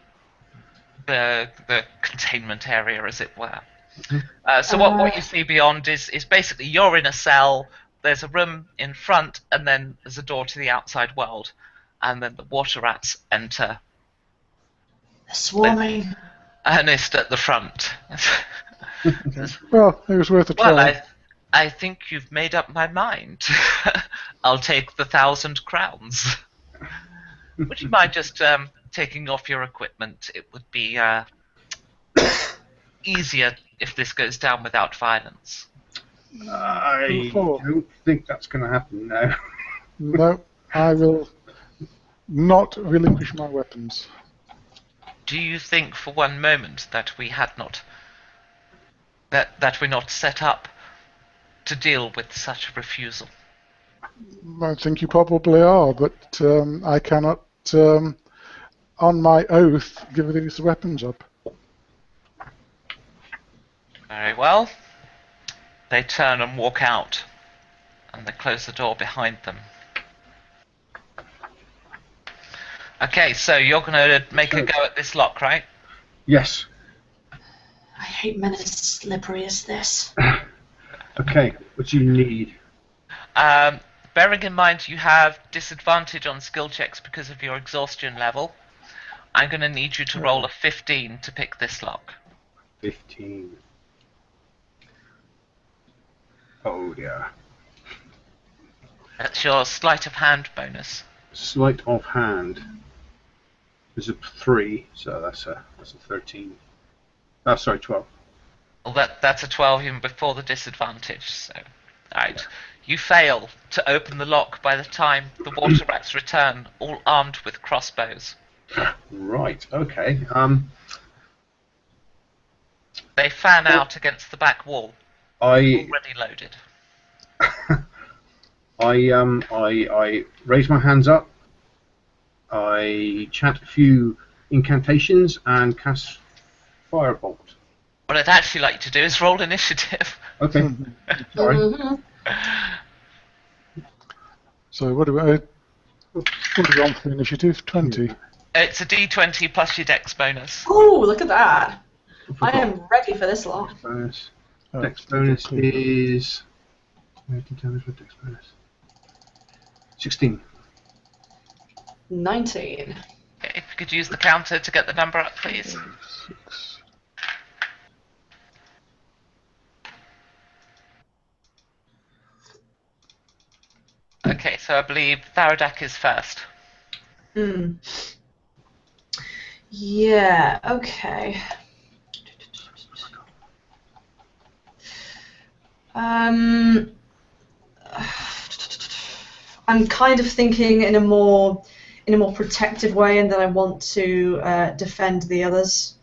the containment area, as it were. So what you see beyond is basically you're in a cell. There's a room in front, and then there's a door to the outside world, and then the water rats enter. They're swarming. Ernest at the front. Okay. Well, it was worth a try. Well, I think you've made up my mind. I'll take the 1,000 crowns. Would you mind just taking off your equipment? It would be easier if this goes down without violence. I don't think that's going to happen now. No, I will not relinquish my weapons. Do you think for one moment that we had not that we're not set up to deal with such a refusal? I think you probably are, but I cannot, on my oath, give these weapons up. Very well. They turn and walk out, and they close the door behind them. Okay, so you're going to make a go at this lock, right? Yes. I hate men as slippery as this. Okay, what do you need? Bearing in mind you have disadvantage on skill checks because of your exhaustion level, I'm going to need you to roll a 15 to pick this lock. 15. Oh dear. That's your sleight of hand bonus. Sleight of hand. There's a 3, so that's a 13. Oh, sorry, 12. Well, that's a 12 even before the disadvantage. So, alright. You fail to open the lock by the time the water rats return, all armed with crossbows. Right. Okay. They fan out against the back wall, I already loaded. I raise my hands up. I chant a few incantations and cast firebolt. What I'd actually like you to do is roll initiative. Okay. Sorry. Mhm. So what do we on for initiative? 20. It's a d20 plus your dex bonus. Ooh, look at that. I forgot. am ready for this lot. Bonus. Oh, Dex bonus okay. is. Damage with dex bonus. 16. 19. Okay, if you could use the counter to get the number up, please. 6. Okay, so I believe Tharadak is first. Hmm. Yeah, okay. I'm kind of thinking in a more protective way, and that I want to defend the others.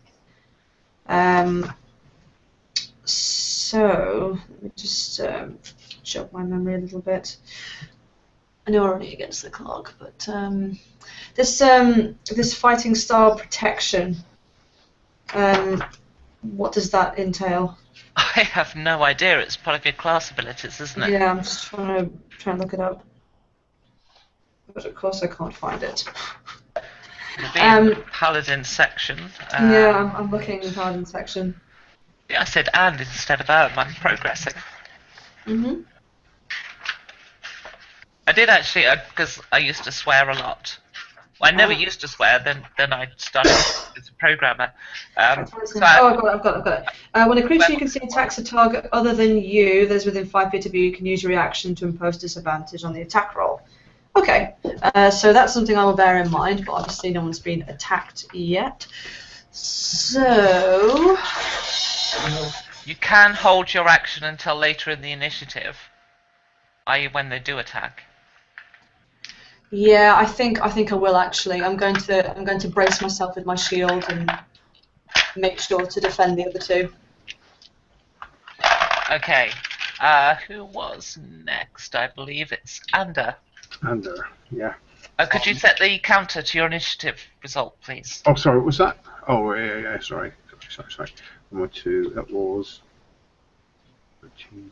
So let me just jog my memory a little bit. I know we're only against the clock, but this fighting style protection. What does that entail? I have no idea. It's part of your class abilities, isn't it? Yeah, I'm just trying to look it up, but of course I can't find it. It'll be in the Paladin section. Yeah, I'm looking in the Paladin section. Yeah, I said and instead of I'm progressing. Mhm. I did actually, because I used to swear a lot. Well, I never used to swear, then I started as a programmer. So I've got it. When a creature you can see attacks a target other than you that is within 5 feet of you, you can use your reaction to impose disadvantage on the attack roll. Okay, so that's something I will bear in mind, but obviously no one's been attacked yet. So... you can hold your action until later in the initiative, i.e. when they do attack. Yeah, I think I will actually. I'm going to brace myself with my shield and make sure to defend the other two. Okay, who was next? I believe it's Ander. Under. Yeah. Could you set the counter to your initiative result, please? Oh, sorry, what was that? Oh, yeah, sorry. Sorry. 1 2, that was 13.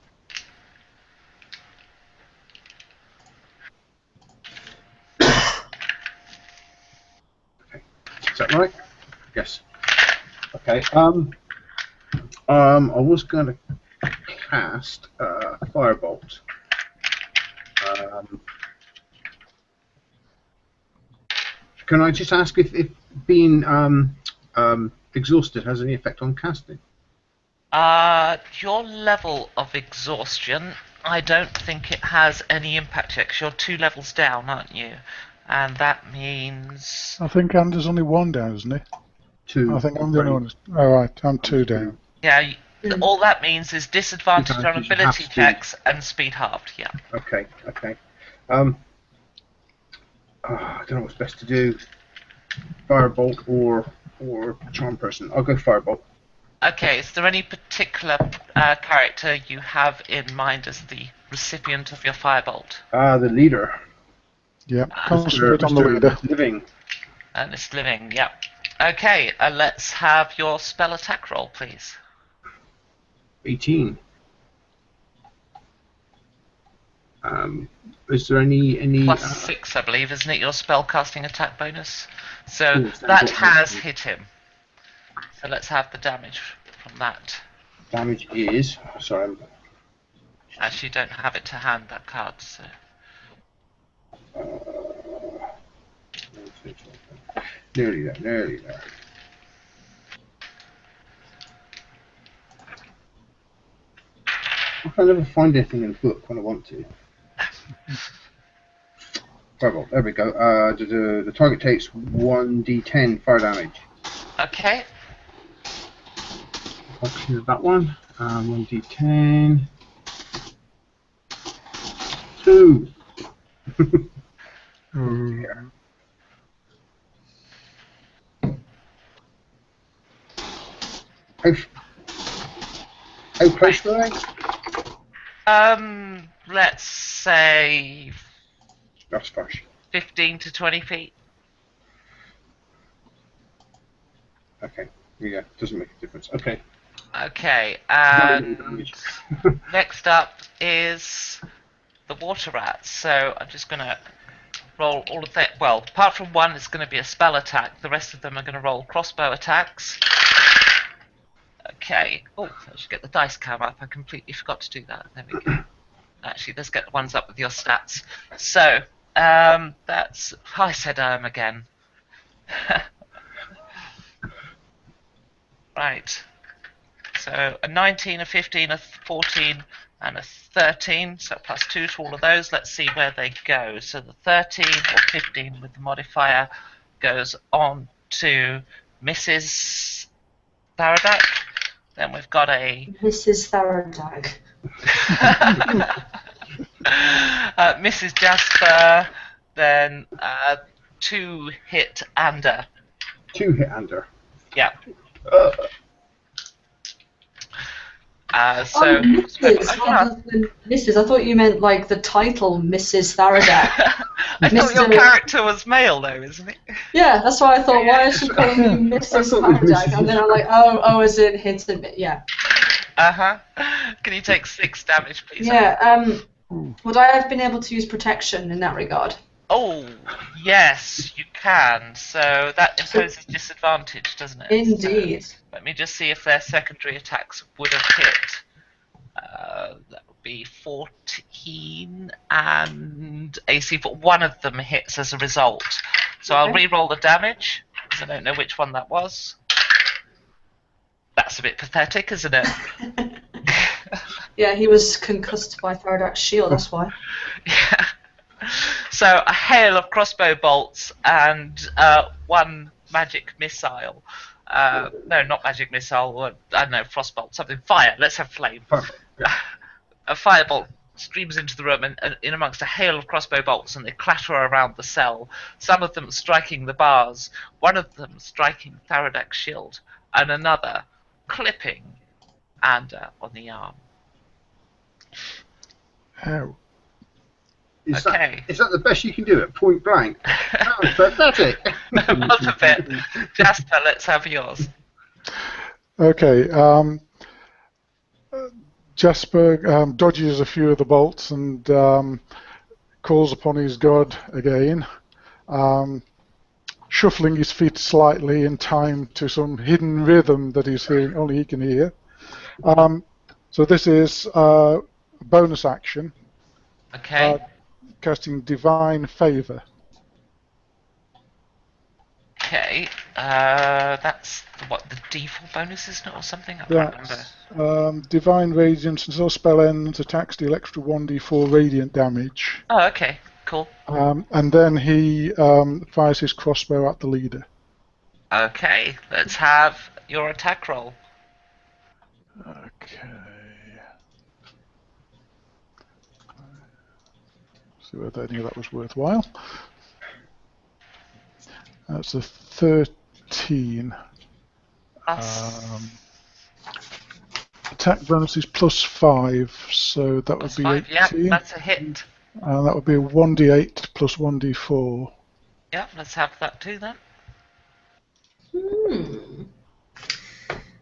Okay, is that right? Yes. Okay. I was going to cast a firebolt. Can I just ask if being exhausted has any effect on casting? Your level of exhaustion, I don't think it has any impact yet, 'cause you're 2 levels down, aren't you? And that means... I think Anders only 1 down, isn't he? 2. I think I'm the only one. All right, I'm 2 down. Yeah, all that means is disadvantage on Disadvantage and ability half speed. checks and speed halved, yeah. Okay. I don't know what's best to do. Firebolt or charm person. I'll go firebolt. Okay, is there any particular character you have in mind as the recipient of your firebolt? The leader. Yeah, concentrate on the leader. Living. And it's living, yeah. Okay, let's have your spell attack roll, please. 18. Is there any Plus 6, I believe, isn't it? Your spell casting attack bonus. So Ooh, that has hit him. So let's have the damage from that. damage is? Sorry. Actually, don't have it to hand, that card. So Nearly there. I can never find anything in the book when I want to. Firebolt, there we go. The target takes 1d10 fire damage. okay. I'll clear that one. 1d10. 2. Here. How close were they? Let's say That's fresh. 15 to 20 feet. Okay. Yeah, doesn't make a difference. Okay. Okay, Very and damage. next up is the water rats. So I'm just going to roll all of that. Well, apart from one, it's going to be a spell attack. The rest of them are going to roll crossbow attacks. Okay. Oh, I should get the dice cam up. I completely forgot to do that. There we go. Actually, let's get the ones up with your stats. So, that's... I said again. Right. So, a 19, a 15, a 14, and a 13. So, plus 2 to all of those. Let's see where they go. So, the 13 or 15 with the modifier goes on to Mrs. Tharadak. Then we've got a... Mrs. Tharadag. Mrs. Jasper, then 2 hit Ander. 2 hit under. Yeah. Mrs. I thought you meant like the title Mrs. Tharadak. I thought your Mr. character was male, though, isn't it? Yeah, that's why I thought, why is she calling me Mrs. thought it was Tharadak? Mrs. And then I'm like, oh, is it hit a bit? Yeah. Can you take 6 damage, please? Yeah, would I have been able to use protection in that regard? Oh, yes, you can. So that imposes disadvantage, doesn't it? Indeed. So let me just see if their secondary attacks would have hit. That would be 14 and AC, but one of them hits as a result. So I'll re-roll the damage, because I don't know which one that was. That's a bit pathetic, isn't it? Yeah, he was concussed by Faradak's shield, that's why. Yeah. So a hail of crossbow bolts and 1 magic missile. No, not magic missile. Or, I don't know, frostbolt, something. Fire. Let's have flame. A firebolt streams into the room and in amongst a hail of crossbow bolts, and they clatter around the cell. Some of them striking the bars, one of them striking Faradak's shield, and another clipping Ander on the arm. Ow. Is Okay. that the best you can do at point blank? That was pathetic. That was a bit. Jasper, let's have yours. Okay. Jasper dodges a few of the bolts and calls upon his god again, shuffling his feet slightly in time to some hidden rhythm that he's hearing, only he can hear. So this is a bonus action, Okay. casting Divine Favor. Okay. That's what the default bonus is, or something. I can't remember. That's Divine Radiance, until spell ends, attacks deal extra 1d4 radiant damage. Oh, okay. Cool. And then he fires his crossbow at the leader. Okay. Let's have your attack roll. Okay. See whether any of that was worthwhile. That's a 13. Attack bonus is +5, so that would be 5. 18. Yeah, that's a hit. And that would be 1d8 plus 1d4. Yeah, let's have that too then.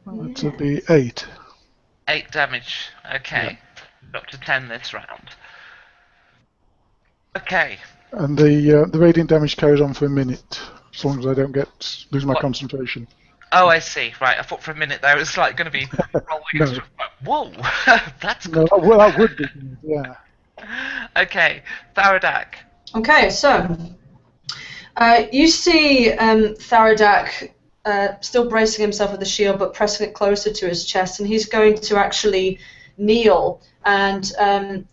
That would be 8. 8 damage. Okay. Got to 10 this round. Okay. And the radiant damage carries on for a minute, as long as I don't lose my What? concentration. Oh, I see. Right, I thought for a minute there it was like going to be rolling. No. Whoa, that's No, good. well, that would be, yeah. Okay, Tharadak. Okay, so you see Tharadak still bracing himself with the shield, but pressing it closer to his chest, and he's going to actually kneel and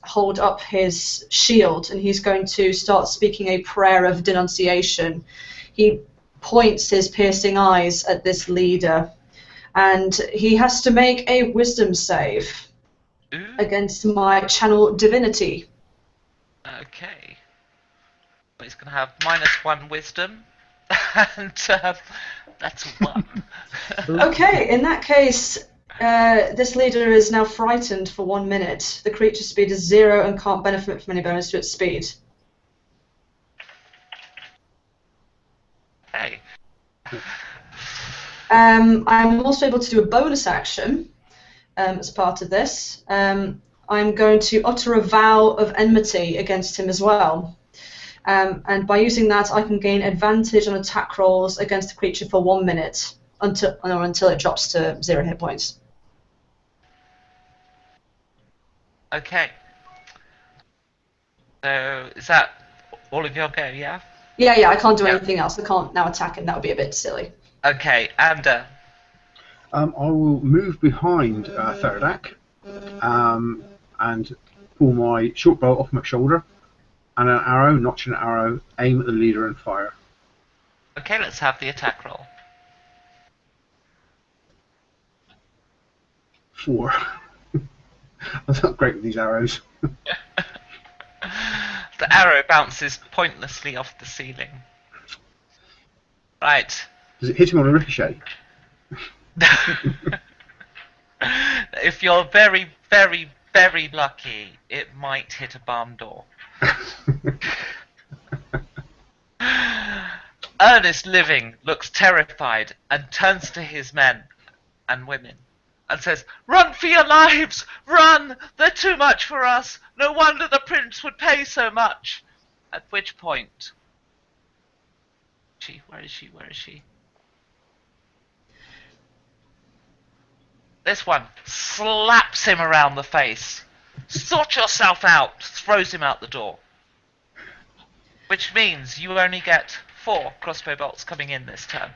hold up his shield, and he's going to start speaking a prayer of denunciation. He points his piercing eyes at this leader, and he has to make a wisdom save against my channel divinity. Okay. But he's going to have -1 wisdom, and that's 1. Okay, in that case, this leader is now frightened for 1 minute. The creature's speed is 0 and can't benefit from any bonus to its speed. Hey. I'm also able to do a bonus action as part of this. I'm going to utter a vow of enmity against him as well. And by using that, I can gain advantage on attack rolls against the creature for 1 minute until it drops to 0 hit points. Okay. So, is that all of your go, yeah? Yeah, I can't do anything else. I can't now attack him. That would be a bit silly. Okay, and I will move behind Theradak and pull my short bow off my shoulder and an arrow, notch an arrow, aim at the leader and fire. okay, let's have the attack roll. 4. I'm not great with these arrows. The arrow bounces pointlessly off the ceiling. Right. Does it hit him on a ricochet? If you're very, very, very lucky, it might hit a barn door. Ernest Living looks terrified and turns to his men and women and says, "Run for your lives! Run! They're too much for us! No wonder the prince would pay so much!" At which point... Where is she? Where is she? This one slaps him around the face. "Sort yourself out!" Throws him out the door. Which means you only get 4 crossbow bolts coming in this turn.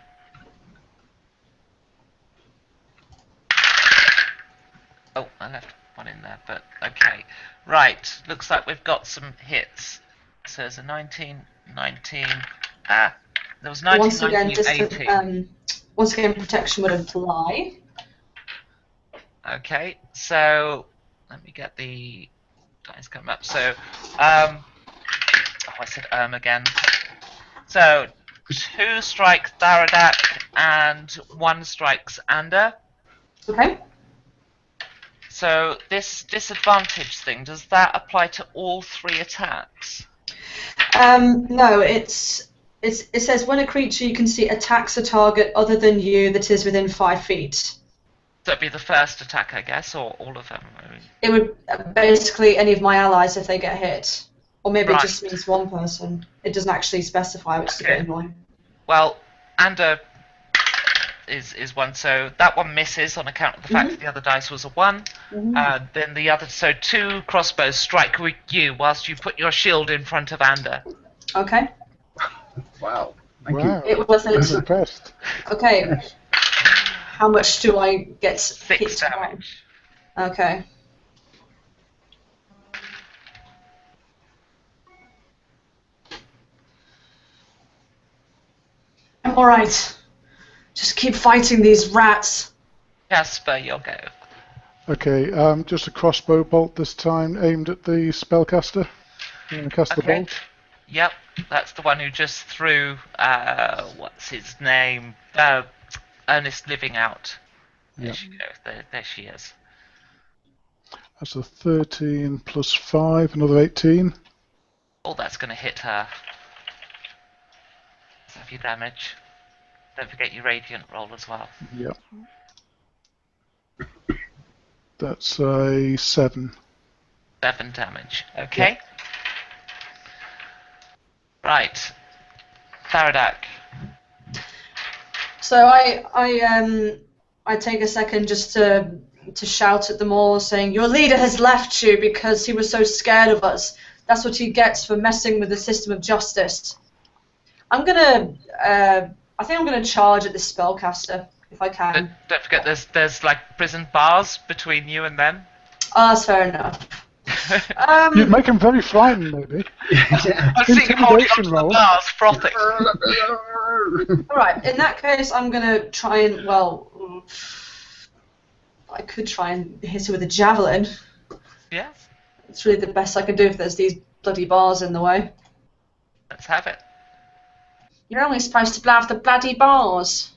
Oh, I left one in there, but okay. Right, looks like we've got some hits. So there's a 19, 19. There was 19, Once again, 19, 18. Once again, protection would apply. Okay, so let me get the dice come up. So, I said again. So, 2 strike Tharadak and 1 strikes Ander. Okay. So this disadvantage thing, does that apply to all 3 attacks? No, it says when a creature you can see attacks a target other than you that is within 5 feet. So it'd be the first attack, I guess, or all of them? I mean, It would basically any of my allies if they get hit. Or maybe it just Right. means one person. It doesn't actually specify, which is a bit Okay. annoying. Well, Ander is one, so that one misses on account of the fact that the other dice was a 1. Then the other, so 2 crossbows strike with you whilst you put your shield in front of Ander. Okay. Wow. Thank Wow. It was I'm it. impressed. Okay. Yes. How much do I get 6 hit by? damage. Okay. I'm alright. Just keep fighting these rats. Jasper, you'll go. Okay, just a crossbow bolt this time, aimed at the spellcaster. You want to cast the Okay. bolt? Yep, that's the one who just threw, what's his name? Ernest Living out. There Yep. she goes. There she is. That's a 13 plus 5, another 18. Oh, that's going to hit her. Let's have your damage. Don't forget your radiant roll as well. Yep. That's a 7. 7 damage. Okay. Right. Tharadak. So I take a second just to shout at them all, saying, "Your leader has left you because he was so scared of us. That's what he gets for messing with the system of justice." I think I'm gonna charge at this spellcaster if I can. Don't forget there's like prison bars between you and them. Oh, that's fair enough. You'd make him very frightened, maybe. Yeah. I've seen him holding onto the roll. bars, frothing. Alright, in that case, I'm gonna try and, well, I could try and hit her with a javelin. Yeah, It's really the best I can do if there's these bloody bars in the way. let's have it. You're only supposed to blow off the bloody bars.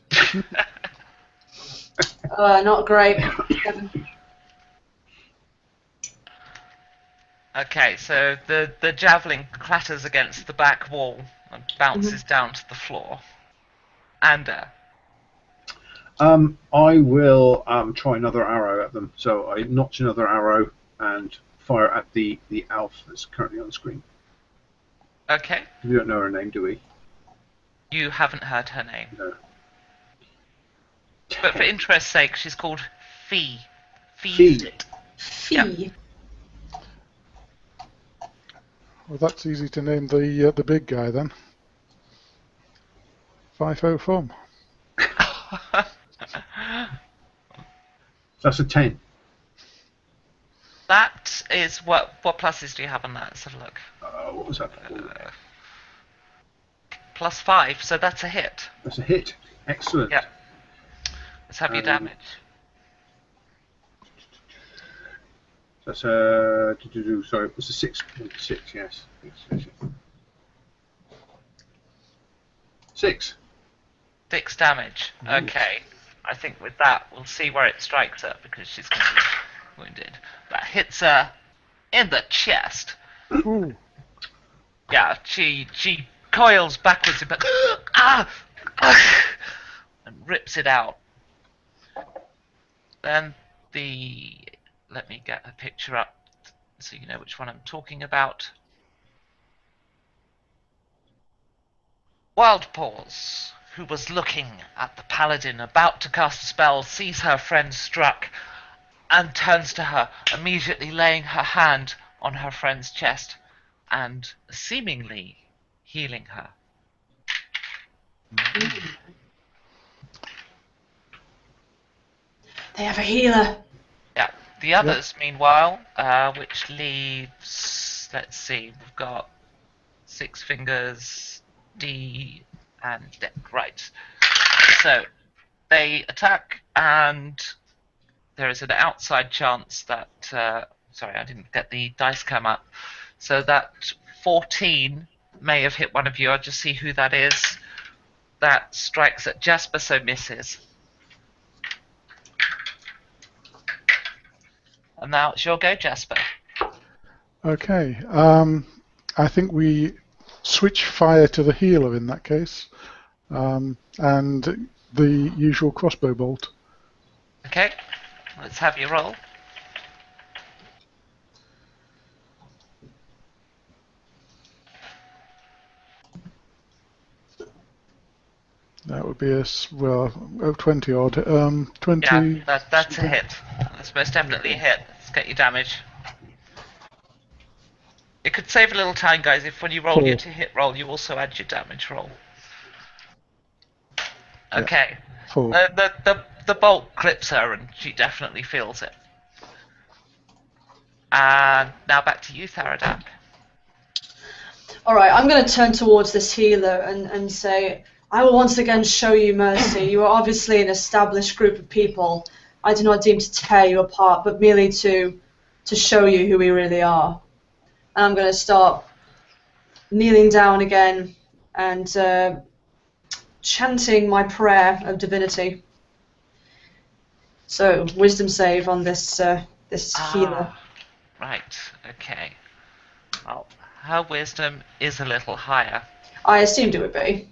Not great. 7. Okay, so the javelin clatters against the back wall and bounces down to the floor. Ander. I will try another arrow at them. So I notch another arrow and fire at the elf that's currently on screen. Okay. We don't know her name, do we? You haven't heard her name. No. But for interest's sake, she's called Fee. Fee. Fee. Yeah. Well, that's easy to name the big guy then. 504. That's a 10. That is what pluses do you have on that? Let's have a look. What was that? +5, so that's a hit. That's a hit. Excellent. Yeah. Let's have your damage. That's sorry, it was a 6. 6, yes. 6. 6 damage. Okay. I think with that, we'll see where it strikes her because she's going to be wounded. That hits her in the chest. Ooh. Yeah, she coils backwards but and rips it out. Then let me get a picture up so you know which one I'm talking about. Wildpaws, who was looking at the paladin about to cast a spell, sees her friend struck and turns to her, immediately laying her hand on her friend's chest and seemingly healing her. They have a healer. Yeah. The others, meanwhile, which leaves, let's see, we've got 6 fingers, D, and Deck. Right. So they attack, and there is an outside chance that. Sorry, I didn't get the dice come up. So that 14 may have hit one of you. I'll just see who that is. That strikes at Jasper, so misses. And now it's your go, Jasper. Okay. I think we switch fire to the healer in that case, and the usual crossbow bolt. Okay, let's have you roll. That would be a 20 odd. 20. Yeah, that's a hit. That's most definitely a hit. Let's get your damage. It could save a little time, guys, if when you roll 4. your to-hit roll, you also add your damage roll. Okay. 4. The bolt clips her, and she definitely feels it. And now back to you, Tharadak. All right, I'm going to turn towards this healer and say, I will once again show you mercy. You are obviously an established group of people. I do not deem to tear you apart, but merely to show you who we really are. And I'm going to start kneeling down again and chanting my prayer of divinity. So, wisdom save on this healer. Right, okay. Well, her wisdom is a little higher. I assumed it would be.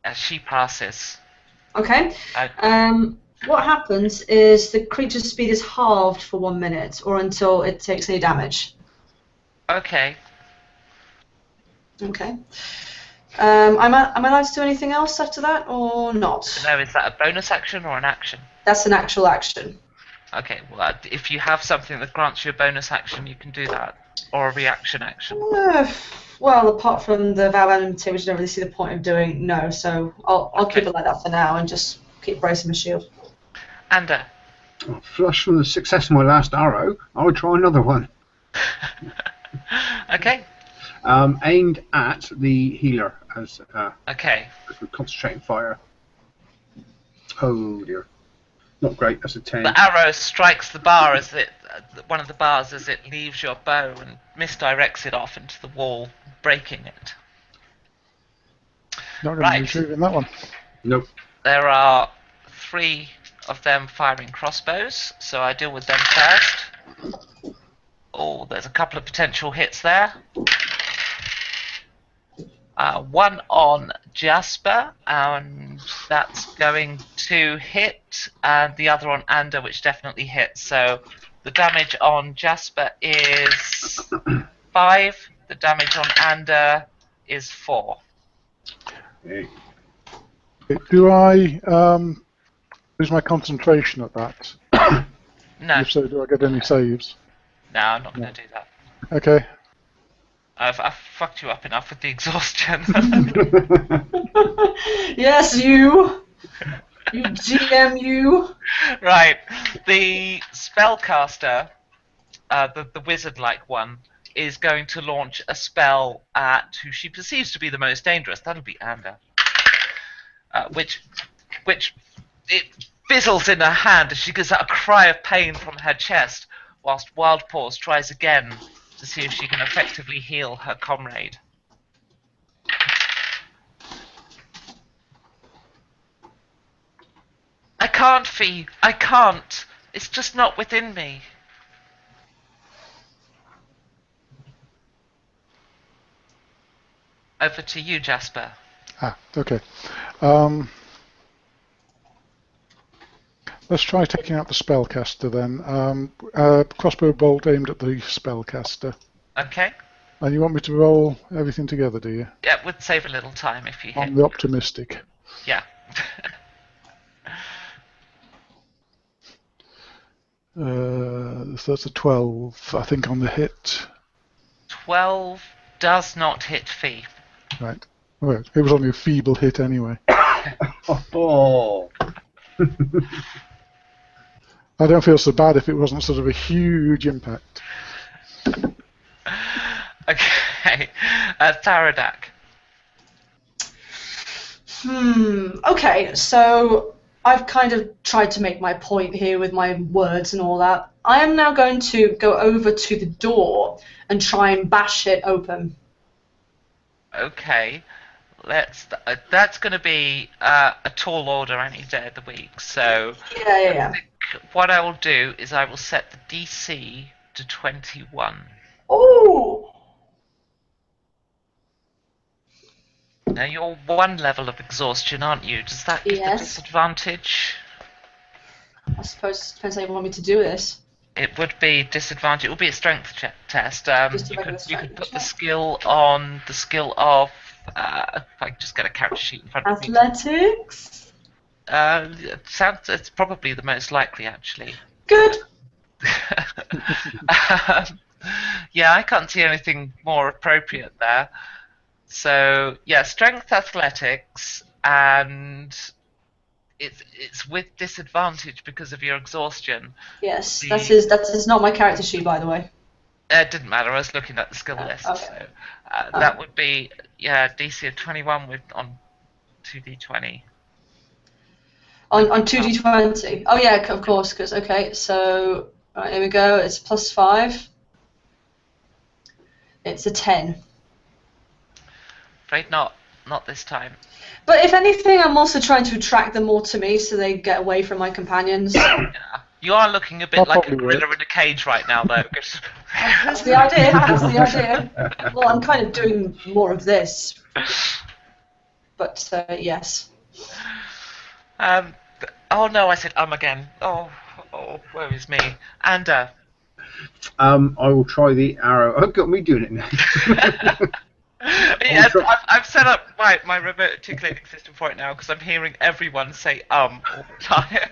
As she passes. Okay. What happens is the creature's speed is halved for 1 minute, or until it takes any damage. Okay. Okay. Am I allowed to do anything else after that, or not? No, is that a bonus action or an action? That's an actual action. Okay, well, if you have something that grants you a bonus action, you can do that. Or a reaction action. Well, apart from the vow of enmity, which I don't really see the point of doing, no. So I'll keep it like that for now and just keep bracing my shield. Ander. Flush from the success of my last arrow, I would try another one. Okay. Aimed at the healer as Okay. we're concentrating fire. Oh dear. Not great, that's a 10. The arrow strikes the bar one of the bars as it leaves your bow and misdirects it off into the wall, breaking it. Not going to be retrieving that one. Nope. There are 3 of them firing crossbows, so I deal with them first. Oh, there's a couple of potential hits there. One on Jasper, and that's going to hit, and the other on Ander, which definitely hits. So the damage on Jasper is 5, the damage on Ander is 4. Okay. Do I lose my concentration at that? No, If so, do I get any saves? no, I'm not going to do that. Okay. I've fucked you up enough with the exhaustion. Yes, you GM, you. Right, the spellcaster, the wizard-like one, is going to launch a spell at who she perceives to be the most dangerous. That'll be Ander. Which it fizzles in her hand as she gives out a cry of pain from her chest, whilst Wild Paws tries again to see if she can effectively heal her comrade. I can't, Fee. I can't. It's just not within me. Over to you, Jasper. Okay. Let's try taking out the spellcaster then. Crossbow bolt aimed at the spellcaster. Okay. And you want me to roll everything together, do you? Yeah, it would save a little time if you hit. On the optimistic. Yeah. So that's a 12, I think, on the hit. 12 does not hit Fee. Right. Well, it was only a feeble hit anyway. Oh. I don't feel so bad if it wasn't sort of a huge impact. Okay. Tharadak. Okay, so I've kind of tried to make my point here with my words and all that. I am now going to go over to the door and try and bash it open. Okay. That's going to be a tall order any day of the week. So Yeah. what I will do is I will set the DC to 21. Oh. Now you're one level of exhaustion, aren't you? Does that give the Yes. disadvantage? I suppose it depends how you want me to do this. It would be disadvantage. It would be a strength test. Just a You regular could strength put the check. skill on the skill of. If I just get a character sheet in front of me. Athletics. It's probably the most likely, actually. Good. Yeah, I can't see anything more appropriate there. So yeah, strength, athletics, and it's with disadvantage because of your exhaustion. Yes, that is not my character sheet, by the way. It didn't matter. I was looking at the skill list. Okay. So that would be DC of 21 with on 2d20. On 2d20. Oh yeah, of course. Because okay, so right, here we go. It's +5. It's a 10. Afraid not this time. But if anything, I'm also trying to attract them more to me, so they get away from my companions. Yeah. You are looking a bit That like a probably gorilla works. in a cage right now, though. That's the idea. That's the idea. Well, I'm kind of doing more of this. But yes. Oh no, I said again. Oh, woe is me. And I will try the arrow. Oh, got me doing it now. yes, I've set up my remote articulating system for it now because I'm hearing everyone say all the time.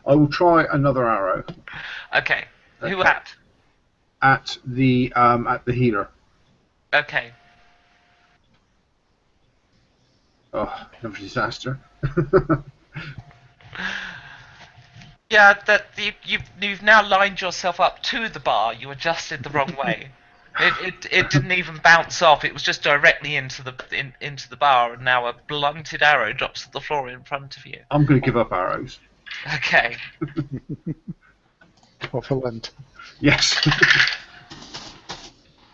I will try another arrow Okay. Who Okay. at? at the healer. Okay. Oh, another disaster. Yeah, that you've now lined yourself up to the bar. You adjusted the wrong way. It didn't even bounce off. It was just directly into the bar, and now a blunted arrow drops to the floor in front of you. I'm going to give up arrows. Okay. What for Lent? Yes.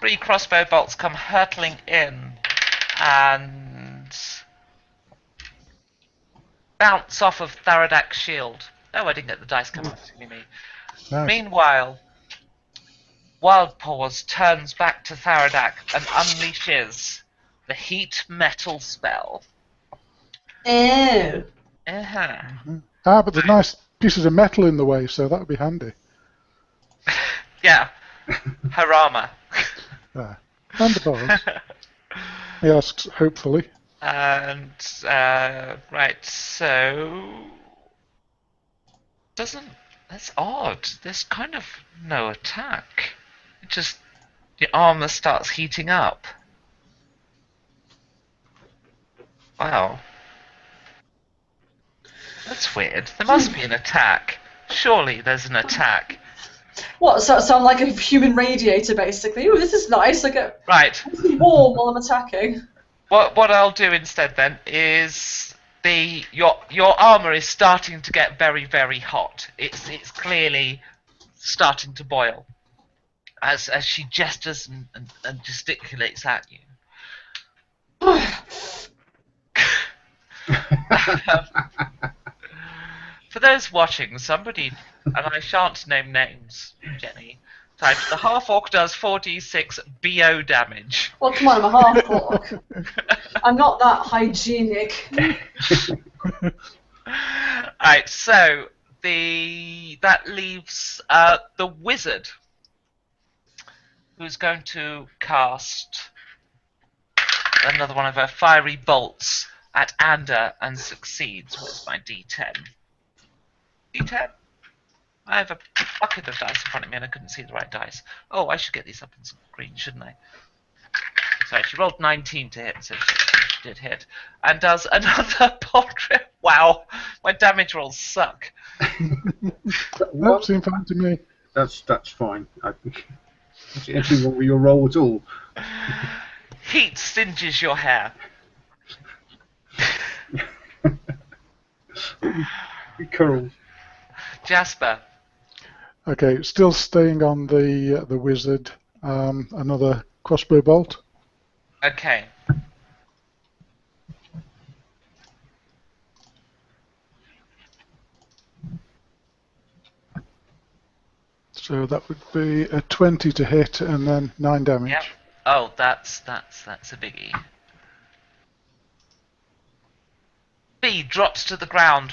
3 crossbow bolts come hurtling in and bounce off of Tharadak's shield. Oh, I didn't get the dice come up. Silly me. Nice. Meanwhile, Wild Paws turns back to Tharadak and unleashes the heat metal spell. Ew. Uh-huh. But there's nice pieces of metal in the way, so that would be handy. Yeah. Harama. There. And the bars. He asks, hopefully. And, right, so... That's odd. There's kind of no attack. It just... The armor starts heating up. Wow. That's weird. There must be an attack. Surely there's an attack. What? So I'm like a human radiator, basically. Ooh, this is nice. I get Right. warm while I'm attacking. What I'll do instead then is your armor is starting to get very, very hot. It's clearly starting to boil as she gestures and gesticulates at you. For those watching, somebody, and I shan't name names, Jenny, typed the half orc does 4d6 BO damage. Well, come on, I'm a half orc. I'm not that hygienic. Alright, so that leaves the wizard, who's going to cast another one of her fiery bolts at Ander and succeeds. Where's my d10? D10? I have a bucket of dice in front of me and I couldn't see the right dice. Oh, I should get these up in green, shouldn't I? Sorry, she rolled 19 to hit, so she did hit. And does another portrait. Wow, my damage rolls suck. Nope, seemed fine to me. That's fine. I think anything wrong with your roll at all. Heat singes your hair. Curls. Jasper. Okay, still staying on the wizard. Another crossbow bolt. Okay. So that would be a 20 to hit and then 9 damage. Yep. Oh, that's a biggie. B drops to the ground.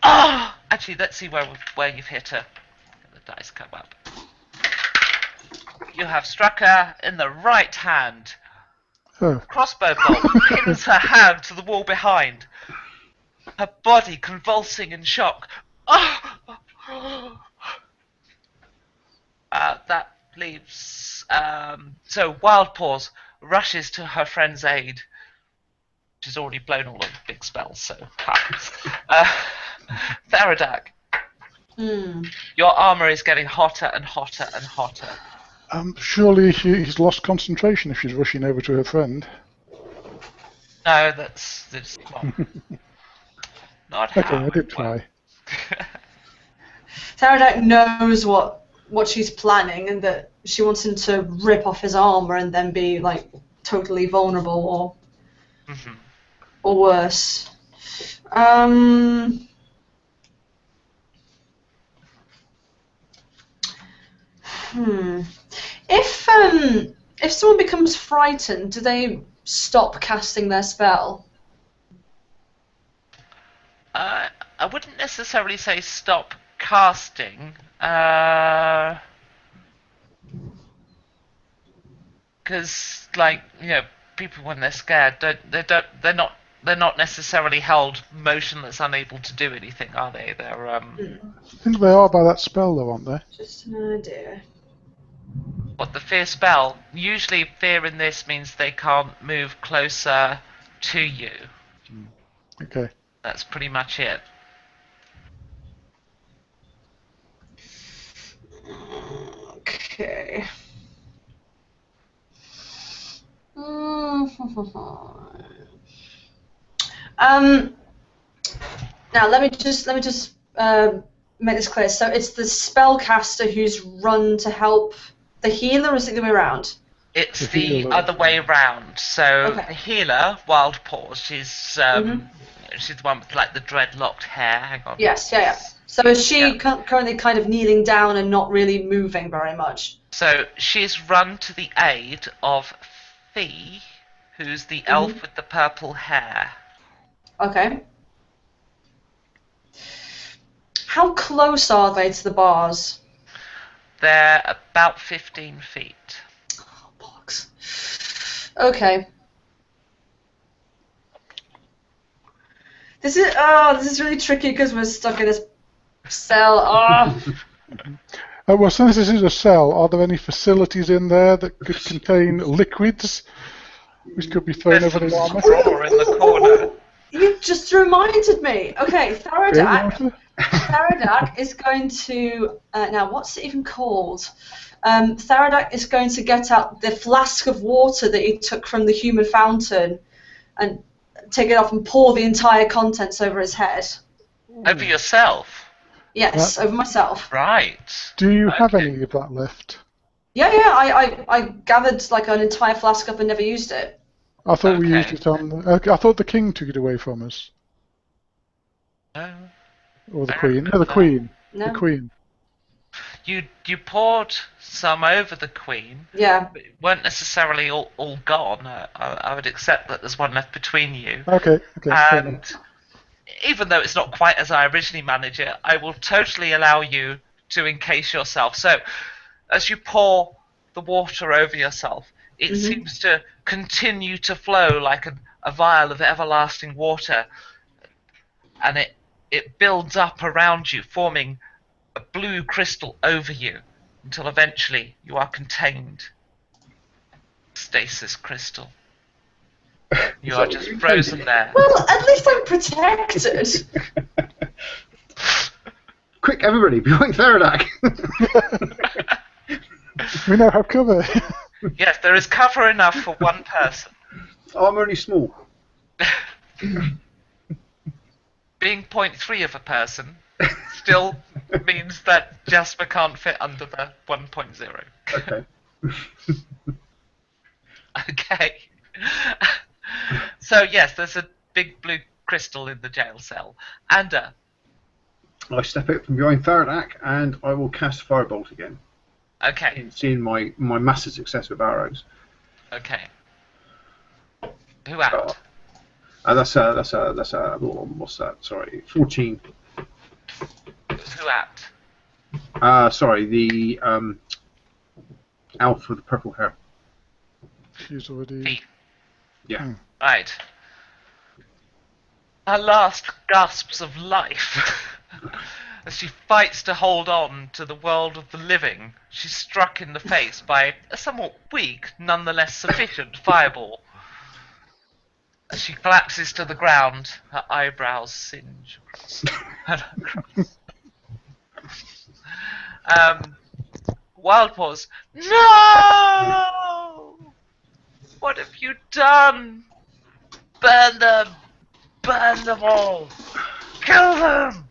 Ah! Oh! Actually, let's see where you've hit her. Get the dice come up. You have struck her in the right hand. Oh, Crossbow bolt pins her hand to the wall behind. Her body convulsing in shock. That leaves. So Wild Paws rushes to her friend's aid. She's already blown all of the big spells, so Theradak. Your armor is getting hotter and hotter and hotter. Surely he's lost concentration if she's rushing over to her friend. No, that's not how. Okay, I did try. Theradak knows what she's planning and that she wants him to rip off his armor and then be like totally vulnerable or worse. If someone becomes frightened, do they stop casting their spell? I wouldn't necessarily say stop casting. Because, like, people when they're scared, they're not necessarily held motionless, unable to do anything, are they? They're I think they are by that spell, though, aren't they? Just an idea. What, the fear spell? Usually, fear in this means they can't move closer to you. Okay. That's pretty much it. Okay. Now let me just make this clear. So it's the spellcaster who's run to help the healer, or is it the other way around? It's the other way around. So the healer, Wild Paws, she's the one with like the dreadlocked hair. Hang on. Yes, yeah. So is she currently kind of kneeling down and not really moving very much? So she's run to the aid of Fee, who's the elf with the purple hair. Okay. How close are they to the bars? They're about 15 feet. Oh, bollocks. Okay. This is really tricky because we're stuck in this cell. Well, since this is a cell, are there any facilities in there that could contain liquids which could be thrown over the armor? Drawer in the corner. You just reminded me. Okay, Theradak is going to... now, what's it even called? Theradak is going to get out the flask of water that he took from the human fountain and take it off and pour the entire contents over his head. Over yourself? Yes, over myself. Right. Do you have any of that left? Yeah, I gathered like an entire flask up and never used it. I thought we used it on... I thought the king took it away from us. Or the queen. No, the queen. No. The queen. You poured some over the queen. Yeah. But it weren't necessarily all gone. I would accept that there's one left between you. Okay. And even though it's not quite as I originally managed it, I will totally allow you to encase yourself. So, as you pour the water over yourself, it seems to continue to flow like a vial of everlasting water, and it builds up around you, forming a blue crystal over you, until eventually you are contained. Stasis crystal. You are just frozen there. Well, at least I'm protected. Quick, everybody, behind Theradak! We now have cover. Yes, there is cover enough for one person. I'm only small. Being 0.3 of a person still means that Jasper can't fit under the 1.0. Okay. Okay. So yes, there's a big blue crystal in the jail cell. And I step out from behind Tharadak and I will cast Firebolt again. Okay. Seeing my massive success with arrows. Okay. Who at? That's what's that? Sorry, 14. Who at? Sorry, the elf with the purple hair. She's already. Feet. Yeah. Right. Her last gasps of life. As she fights to hold on to the world of the living, she's struck in the face by a somewhat weak, nonetheless sufficient fireball. As she collapses to the ground, her eyebrows singe across. Wild Paws. No! What have you done? Burn them! Burn them all! Kill them!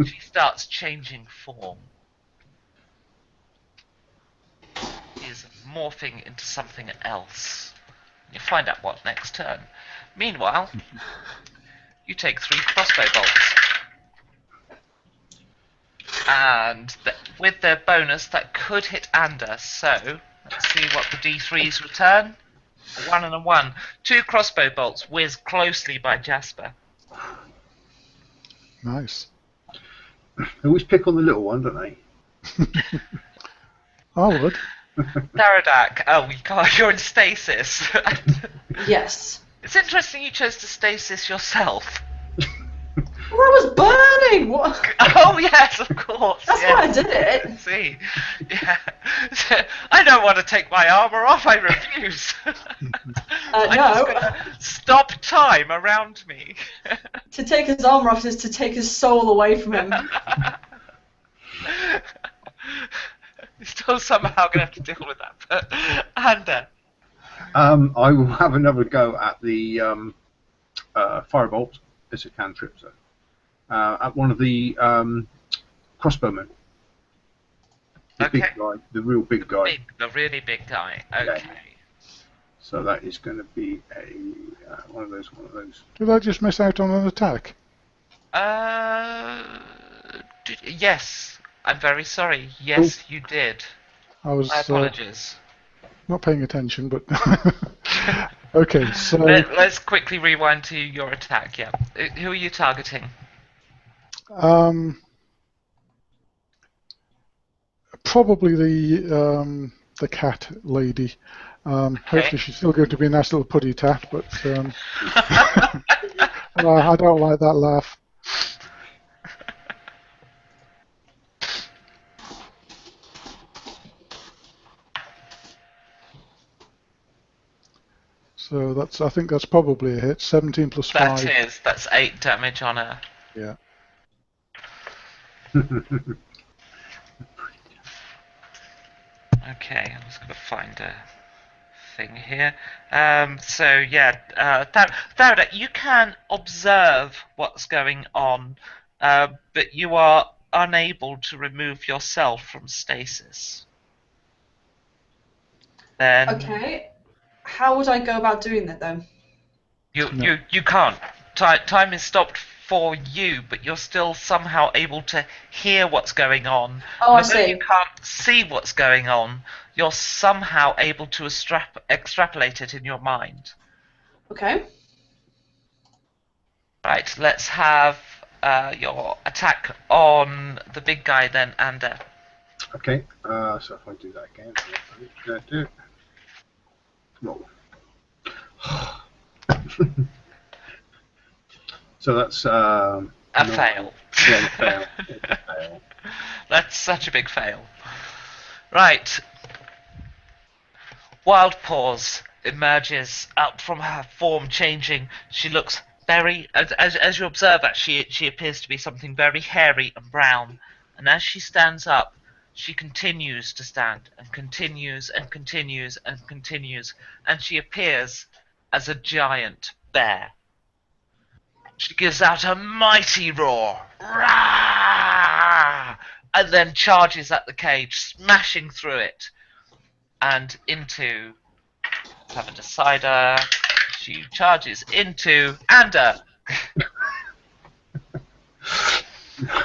She starts changing form. She is morphing into something else. You find out what next turn. Meanwhile, you take 3 crossbow bolts. And with their bonus, that could hit Ander. So, let's see what the D3s return. A 1 and a 1. 2 crossbow bolts whiz closely by Jasper. Nice. They always pick on the little one, don't they? I would. Tharadak, oh, you can't, you're in stasis. Yes. It's interesting you chose to stasis yourself. Well, I was burning! What? Oh, yes, of course. That's yes. why I did it. See, yeah. I don't want to take my armor off. I refuse. I'm just gonna stop time around me. To take his armor off is to take his soul away from him. You're still somehow gonna have to deal with that. But, and I will have another go at the firebolt. It's a cantrip, so at one of the crossbowmen. The big guy, the real big guy. The really big guy. Okay. Yeah. So that is going to be a one of those. Did I just miss out on an attack? Yes. I'm very sorry. Yes, you did. I was. My apologies. Not paying attention, but. Okay, so. Let's quickly rewind to your attack. Yeah. Who are you targeting? Probably the cat lady. Okay. Hopefully she's still going to be a nice little putty tat, but I don't like that laugh. So I think that's probably a hit. 17 plus 5. That's 8 damage on her. Yeah. Okay, I'm just going to find a thing here. So yeah, Tharadak, you can observe what's going on, but you are unable to remove yourself from stasis. Then Okay. How would I go about doing that then? you can't. Time is stopped for you, but you're still somehow able to hear what's going on. Oh, I Although see. you can't see what's going on, you're somehow able to extrapolate it in your mind. Okay. Right, let's have your attack on the big guy then, Ander. Okay, so if I do that again, what do? Roll. So that's A fail. Yeah, a fail. It's a fail. That's such a big fail. Right. Wild Paws emerges up from her form changing. She looks very, as you observe that, she appears to be something very hairy and brown. And as she stands up, she continues to stand and continues and continues and continues. And she appears as a giant bear. She gives out a mighty roar, Rah! And then charges at the cage, smashing through it, and into. Let's have a decider. She charges into Ander.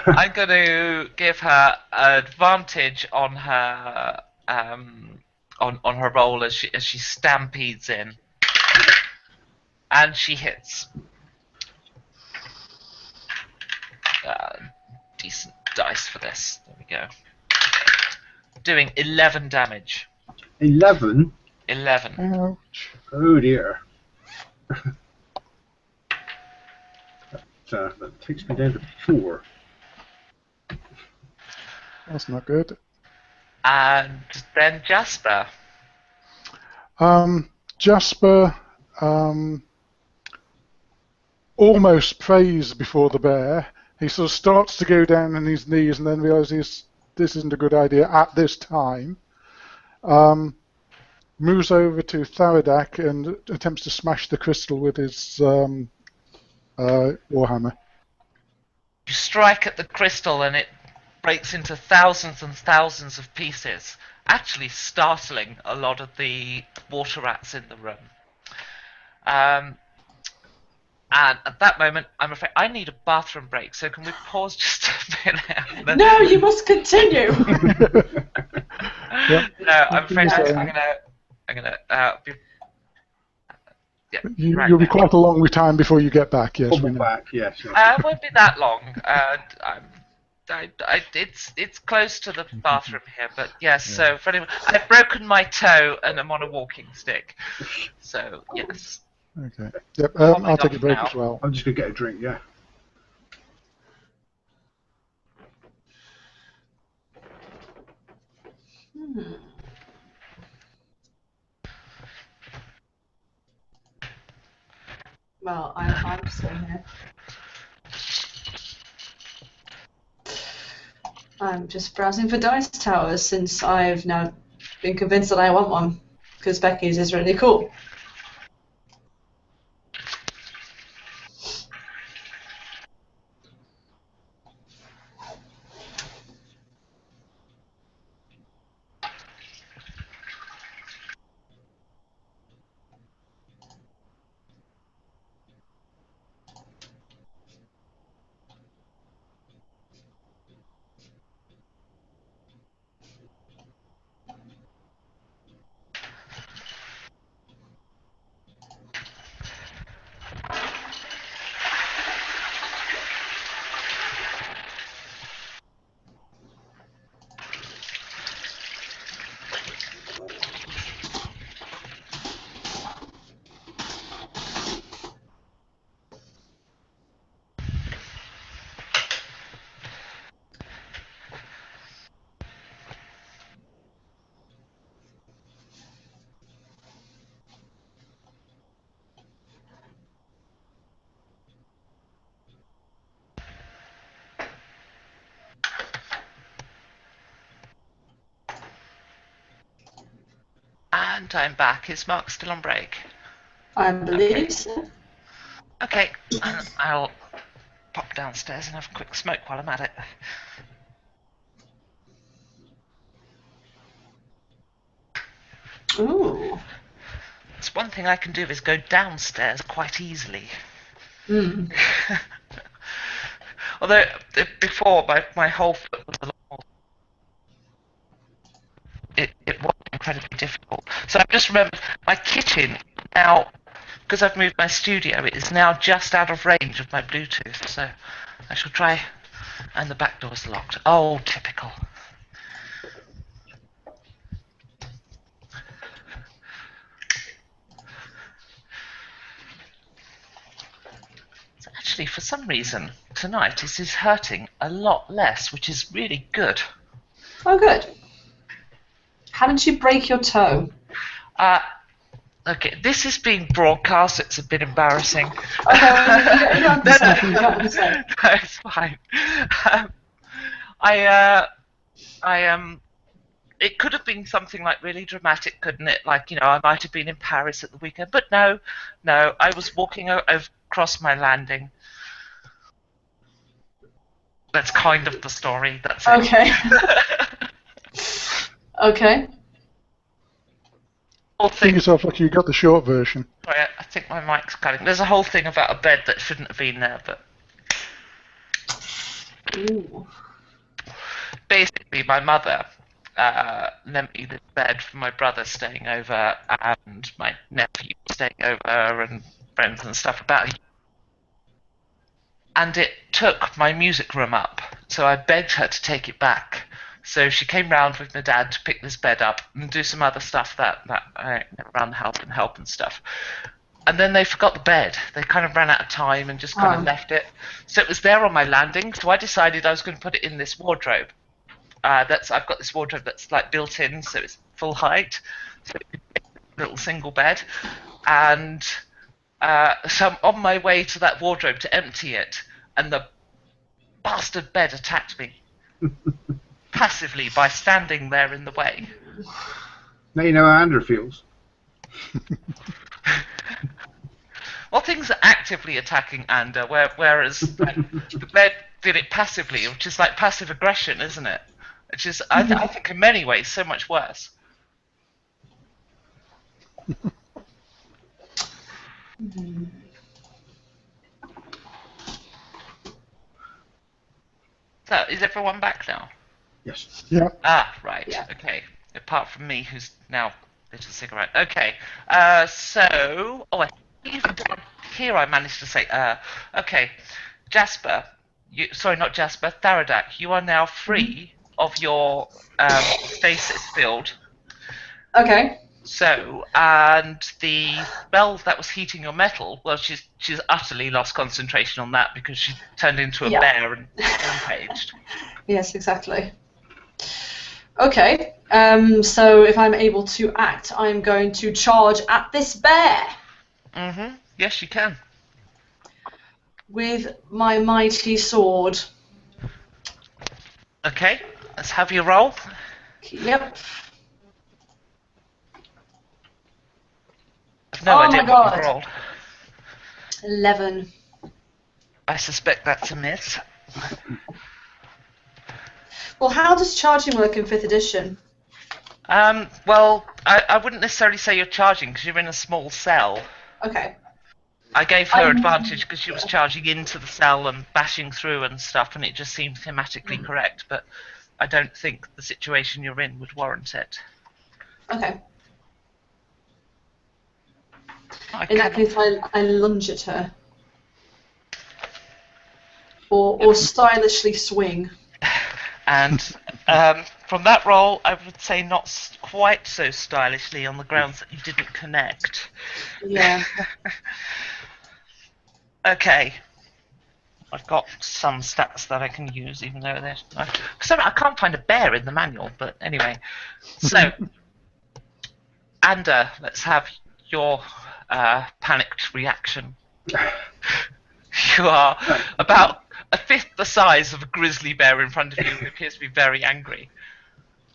I'm going to give her advantage on her on her roll as she stampedes in, and she hits. Decent dice for this. There we go. Doing 11 damage. 11? 11. Ouch. Oh dear. That takes me down to 4. That's not good. And then Jasper. Jasper almost prays before the bear. He sort of starts to go down on his knees and then realizes this isn't a good idea at this time. Moves over to Tharadak and attempts to smash the crystal with his warhammer. You strike at the crystal and it breaks into thousands and thousands of pieces, actually startling a lot of the water rats in the room. And at that moment, I'm afraid I need a bathroom break, so can we pause just a minute? No, you must continue. Yep. No, I'm afraid I'm gonna be. Yeah, You'll be quite a long time before you get back. Yes, we Bubble know. back, yes. It won't be that long. It's close to the bathroom here, but yes. Yeah. So for anyone, I've broken my toe and I'm on a walking stick. So yes. Okay. Yep. I'll take a break now. as well. I'm just going to get a drink, yeah. Well, I'm still here. I'm just browsing for dice towers since I've now been convinced that I want one, because Becky's is really cool. And I'm back. Is Mark still on break? I believe so. Okay, and I'll pop downstairs and have a quick smoke while I'm at it. Ooh. It's one thing I can do is go downstairs quite easily. Mm. Although before my whole foot was a lot more. It was incredibly difficult. So I've just remembered my kitchen now, because I've moved my studio, it is now just out of range of my Bluetooth. So I shall try. And the back door's locked. Oh, typical. So actually, for some reason, tonight this is hurting a lot less, which is really good. Oh, good. How did you break your toe? Okay, this is being broadcast. It's a bit embarrassing. Okay, you don't have to say. No, it's fine. It could have been something like really dramatic, couldn't it? Like, I might have been in Paris at the weekend, but no, I was walking across my landing. That's kind of the story. That's it. Okay. Okay. Think yourself like you got the short version. Sorry, I think my mic's cutting. There's a whole thing about a bed that shouldn't have been there, but Ooh. Basically, my mother lent me this bed for my brother staying over and my nephew staying over and friends and stuff about it. And it took my music room up, so I begged her to take it back. So she came round with my dad to pick this bed up and do some other stuff that around the house and help and stuff. And then they forgot the bed. They kind of ran out of time and just kind of left it. So it was there on my landing. So I decided I was going to put it in this wardrobe. I've got this wardrobe that's like built in, so it's full height, so it's a little single bed. And so I'm on my way to that wardrobe to empty it, and the bastard bed attacked me passively by standing there in the way. Now you know how Andrew feels. Well, things are actively attacking Ander, whereas the bed did it passively, which is like passive aggression, isn't it? Which is, I think, in many ways, so much worse. So, is everyone back now? Yes. Yeah. Ah, right. Yeah. Okay. Apart from me, who's now lit a cigarette. Okay. So, even down here I managed to say, okay, Jasper, sorry, not Jasper, Tharadak, you are now free of your stasis field. Okay. So, and the spell that was heating your metal, well, she's utterly lost concentration on that because she turned into a bear and rampaged. Yes, exactly. Okay. So if I'm able to act, I'm going to charge at this bear Mm-hmm. Yes, you can. with my mighty sword. Okay, let's have your roll. Yep. I've no idea my what God. you rolled. 11. I suspect that's a miss. Well, how does charging work in 5th edition? Well, I wouldn't necessarily say you're charging because you're in a small cell. Okay. I gave her advantage because she was charging into the cell and bashing through and stuff, and it just seemed thematically correct, but I don't think the situation you're in would warrant it. Okay. In that case, I lunge at her. Or stylishly swing. And from that roll, I would say not quite so stylishly on the grounds that you didn't connect. Yeah. Okay. I've got some stats that I can use, even though they're... Because I can't find a bear in the manual, but anyway. So, Ander, let's have your panicked reaction. You are about a fifth the size of a grizzly bear in front of you who appears to be very angry.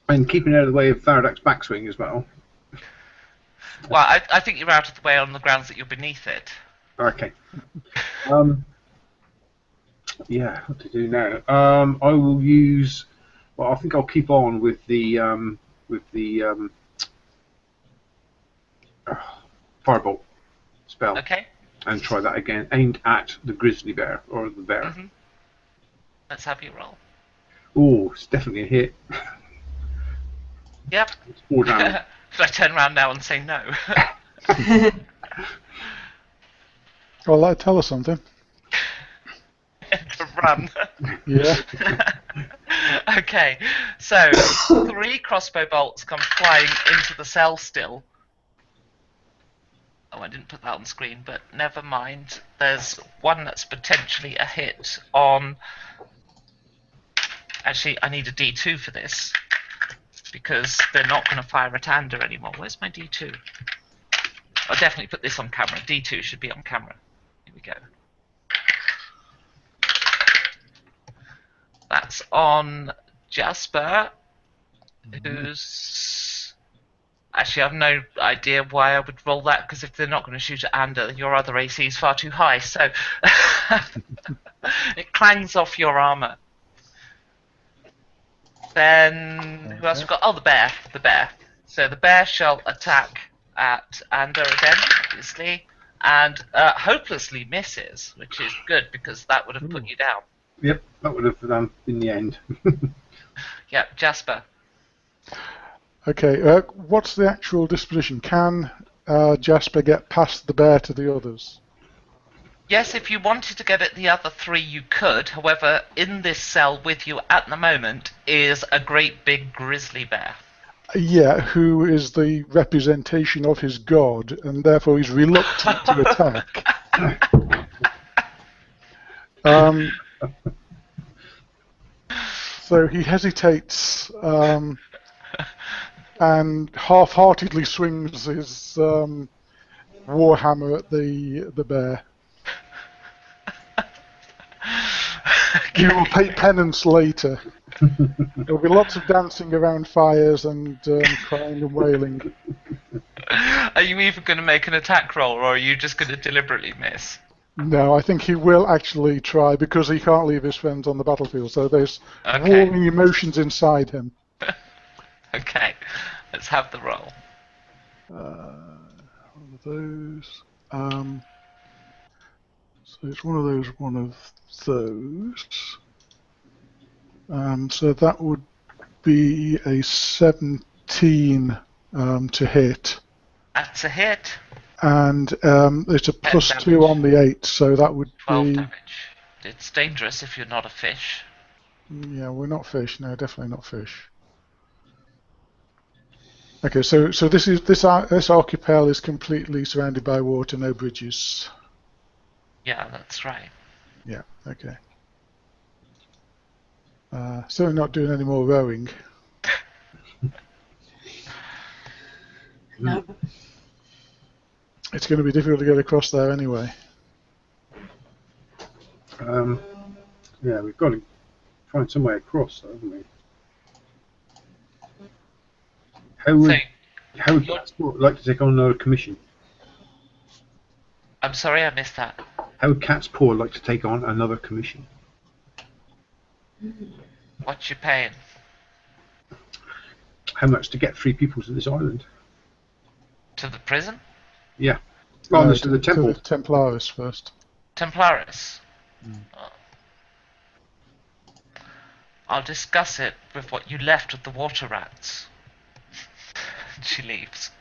And keeping out of the way of Faradak's backswing as well. Well, I think you're out of the way on the grounds that you're beneath it. Okay. Yeah, what to do now? I will use. Well, I think I'll keep on with the firebolt spell. Okay. And try that again, aimed at the grizzly bear or the bear. Mm-hmm. Let's have you roll. Oh, it's definitely a hit. Yep. It's 4 damage. Should I turn around now and say no? Well, that'll tell us something. To run. Yeah. Okay, so 3 crossbow bolts come flying into the cell still. Oh, I didn't put that on screen, but never mind. There's one that's potentially a hit on... Actually, I need a D2 for this, because they're not going to fire at Ander anymore. Where's my D2? I'll definitely put this on camera. D2 should be on camera. Here we go. That's on Jasper, who's... Actually, I have no idea why I would roll that, because if they're not going to shoot at Ander, your other AC is far too high, so... It clangs off your armour. Then, who else have we got? Oh, the bear. The bear. So the bear shall attack at Ander again, obviously, and hopelessly misses, which is good, because that would have put you down. Yep, that would have been the end. Yeah, Jasper. Okay, what's the actual disposition? Can Jasper get past the bear to the others? Yes, if you wanted to get at the other three, you could. However, in this cell with you at the moment is a great big grizzly bear. Yeah, who is the representation of his god, and therefore he's reluctant to attack. So he hesitates and half-heartedly swings his warhammer at the bear. He will pay penance later. There'll be lots of dancing around fires and crying and wailing. Are you even going to make an attack roll, or are you just going to deliberately miss? No, I think he will actually try because he can't leave his friends on the battlefield. So there's Okay. warring emotions inside him. Okay, let's have the roll. One of those. So it's one of those. So that would be a 17 to hit. That's a hit. And it's a plus 10 2 damage. on the 8, so that would 12 be... damage. It's dangerous if you're not a fish. Yeah, we're not fish. No, definitely not fish. Okay, so this archipel is completely surrounded by water, no bridges. Yeah, that's right. Yeah, okay. So not doing any more rowing. No. It's going to be difficult to get across there anyway. Yeah, we've got to find some way across, though, haven't we? How would Catsport like to take on another commission? I'm sorry, I missed that. How would Catsport like to take on another commission? What you paying? How much to get 3 people to this island? To the prison? Yeah. Oh, this is the temple. To the Templars first. Templaris. Oh. I'll discuss it with what you left with the water rats. She leaves.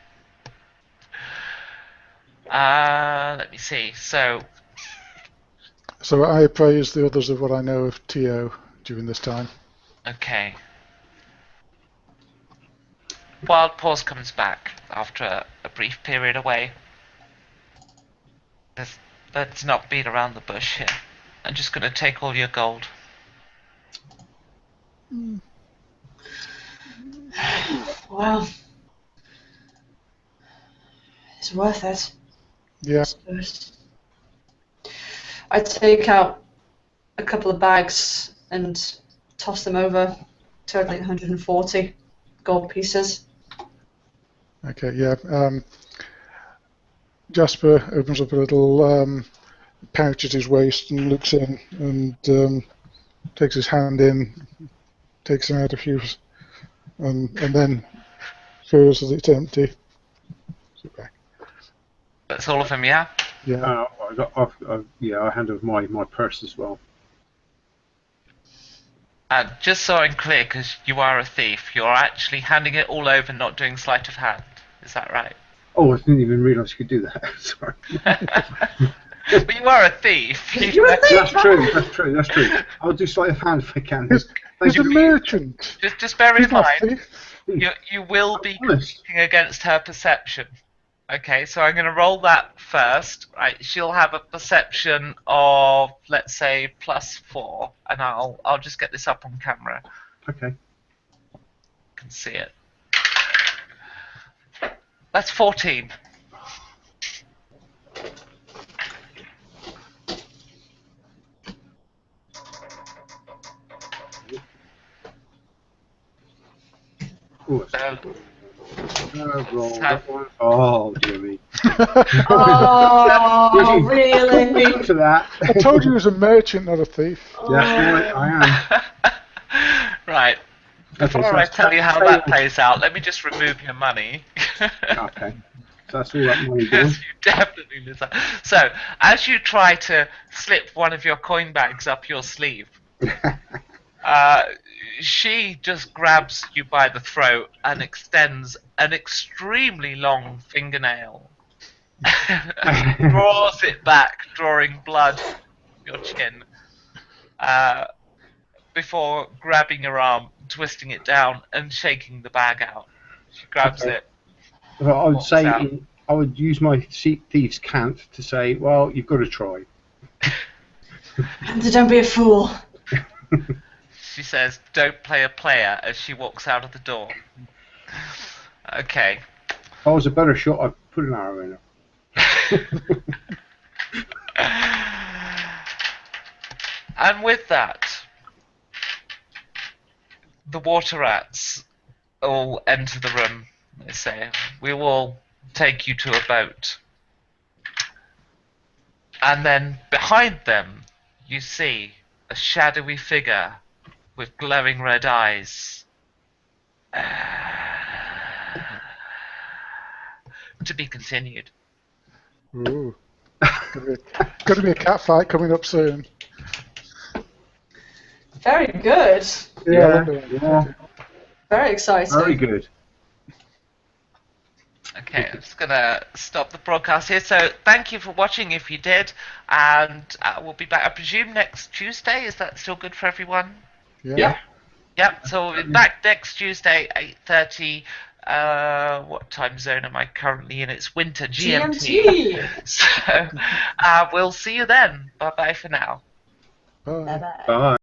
Let me see. So I appraise the others of what I know of TO during this time. okay. Wild Paws comes back after a brief period away. Let's not beat around the bush here. I'm just going to take all your gold. Well, it's worth it. Yeah. I suppose. I take out a couple of bags and toss them over, totaling 140 gold pieces. Okay, yeah. Jasper opens up a little pouch at his waist and looks in and takes his hand in, takes out a few, and then feels that it's empty. Sit back. That's all of them, yeah? Yeah. I hand over my purse as well. And just so I'm clear, because you are a thief, you're actually handing it all over, not doing sleight of hand. Is that right? Oh, I didn't even realise you could do that. Sorry. But you are a thief. You're a thief. That's true. I'll do sleight of hand if I can. He's a merchant. Just bear in He's not a mind, thief. you will be Honest. competing against her perception. Okay, so I'm going to roll that first. Right, she'll have a perception of, let's say, +4, and I'll just get this up on camera. Okay. You can see it. That's 14. Oh, So, roll that one. Oh, dear me. Oh, really? Come to that. I told you he was a merchant, not a thief. That's right, I am. right. Okay, Before so I that's tell you how 10 that plays out, let me just remove your money. Okay. So that's all that money Because does. you definitely lose that. So, as you try to slip one of your coin bags up your sleeve, She just grabs you by the throat and extends an extremely long fingernail. Draws it back, drawing blood from your chin. Before grabbing your arm, twisting it down, and shaking the bag out. She grabs Okay. it. Well, I would Walks say out. I would use my thieves' cant to say, well, you've got to try. Panther, don't be a fool. She says, "Don't play a player," as she walks out of the door. Okay. If I was a better shot, I'd put an arrow in her. And with that, the water rats all enter the room. They say, "We will take you to a boat." And then behind them, you see a shadowy figure with glowing red eyes. To be continued. Ooh. Gonna be a cat fight coming up soon. Very good. Yeah, I loved it. yeah. Very exciting. Very good. Okay, I'm just gonna stop the broadcast here. So thank you for watching if you did, and we'll be back, I presume, next Tuesday. Is that still good for everyone? Yeah. Yep. So we'll be back next Tuesday, 8:30. What time zone am I currently in? It's winter, GMT. GMT. So we'll see you then. Bye bye for now. Bye. Bye bye. Bye.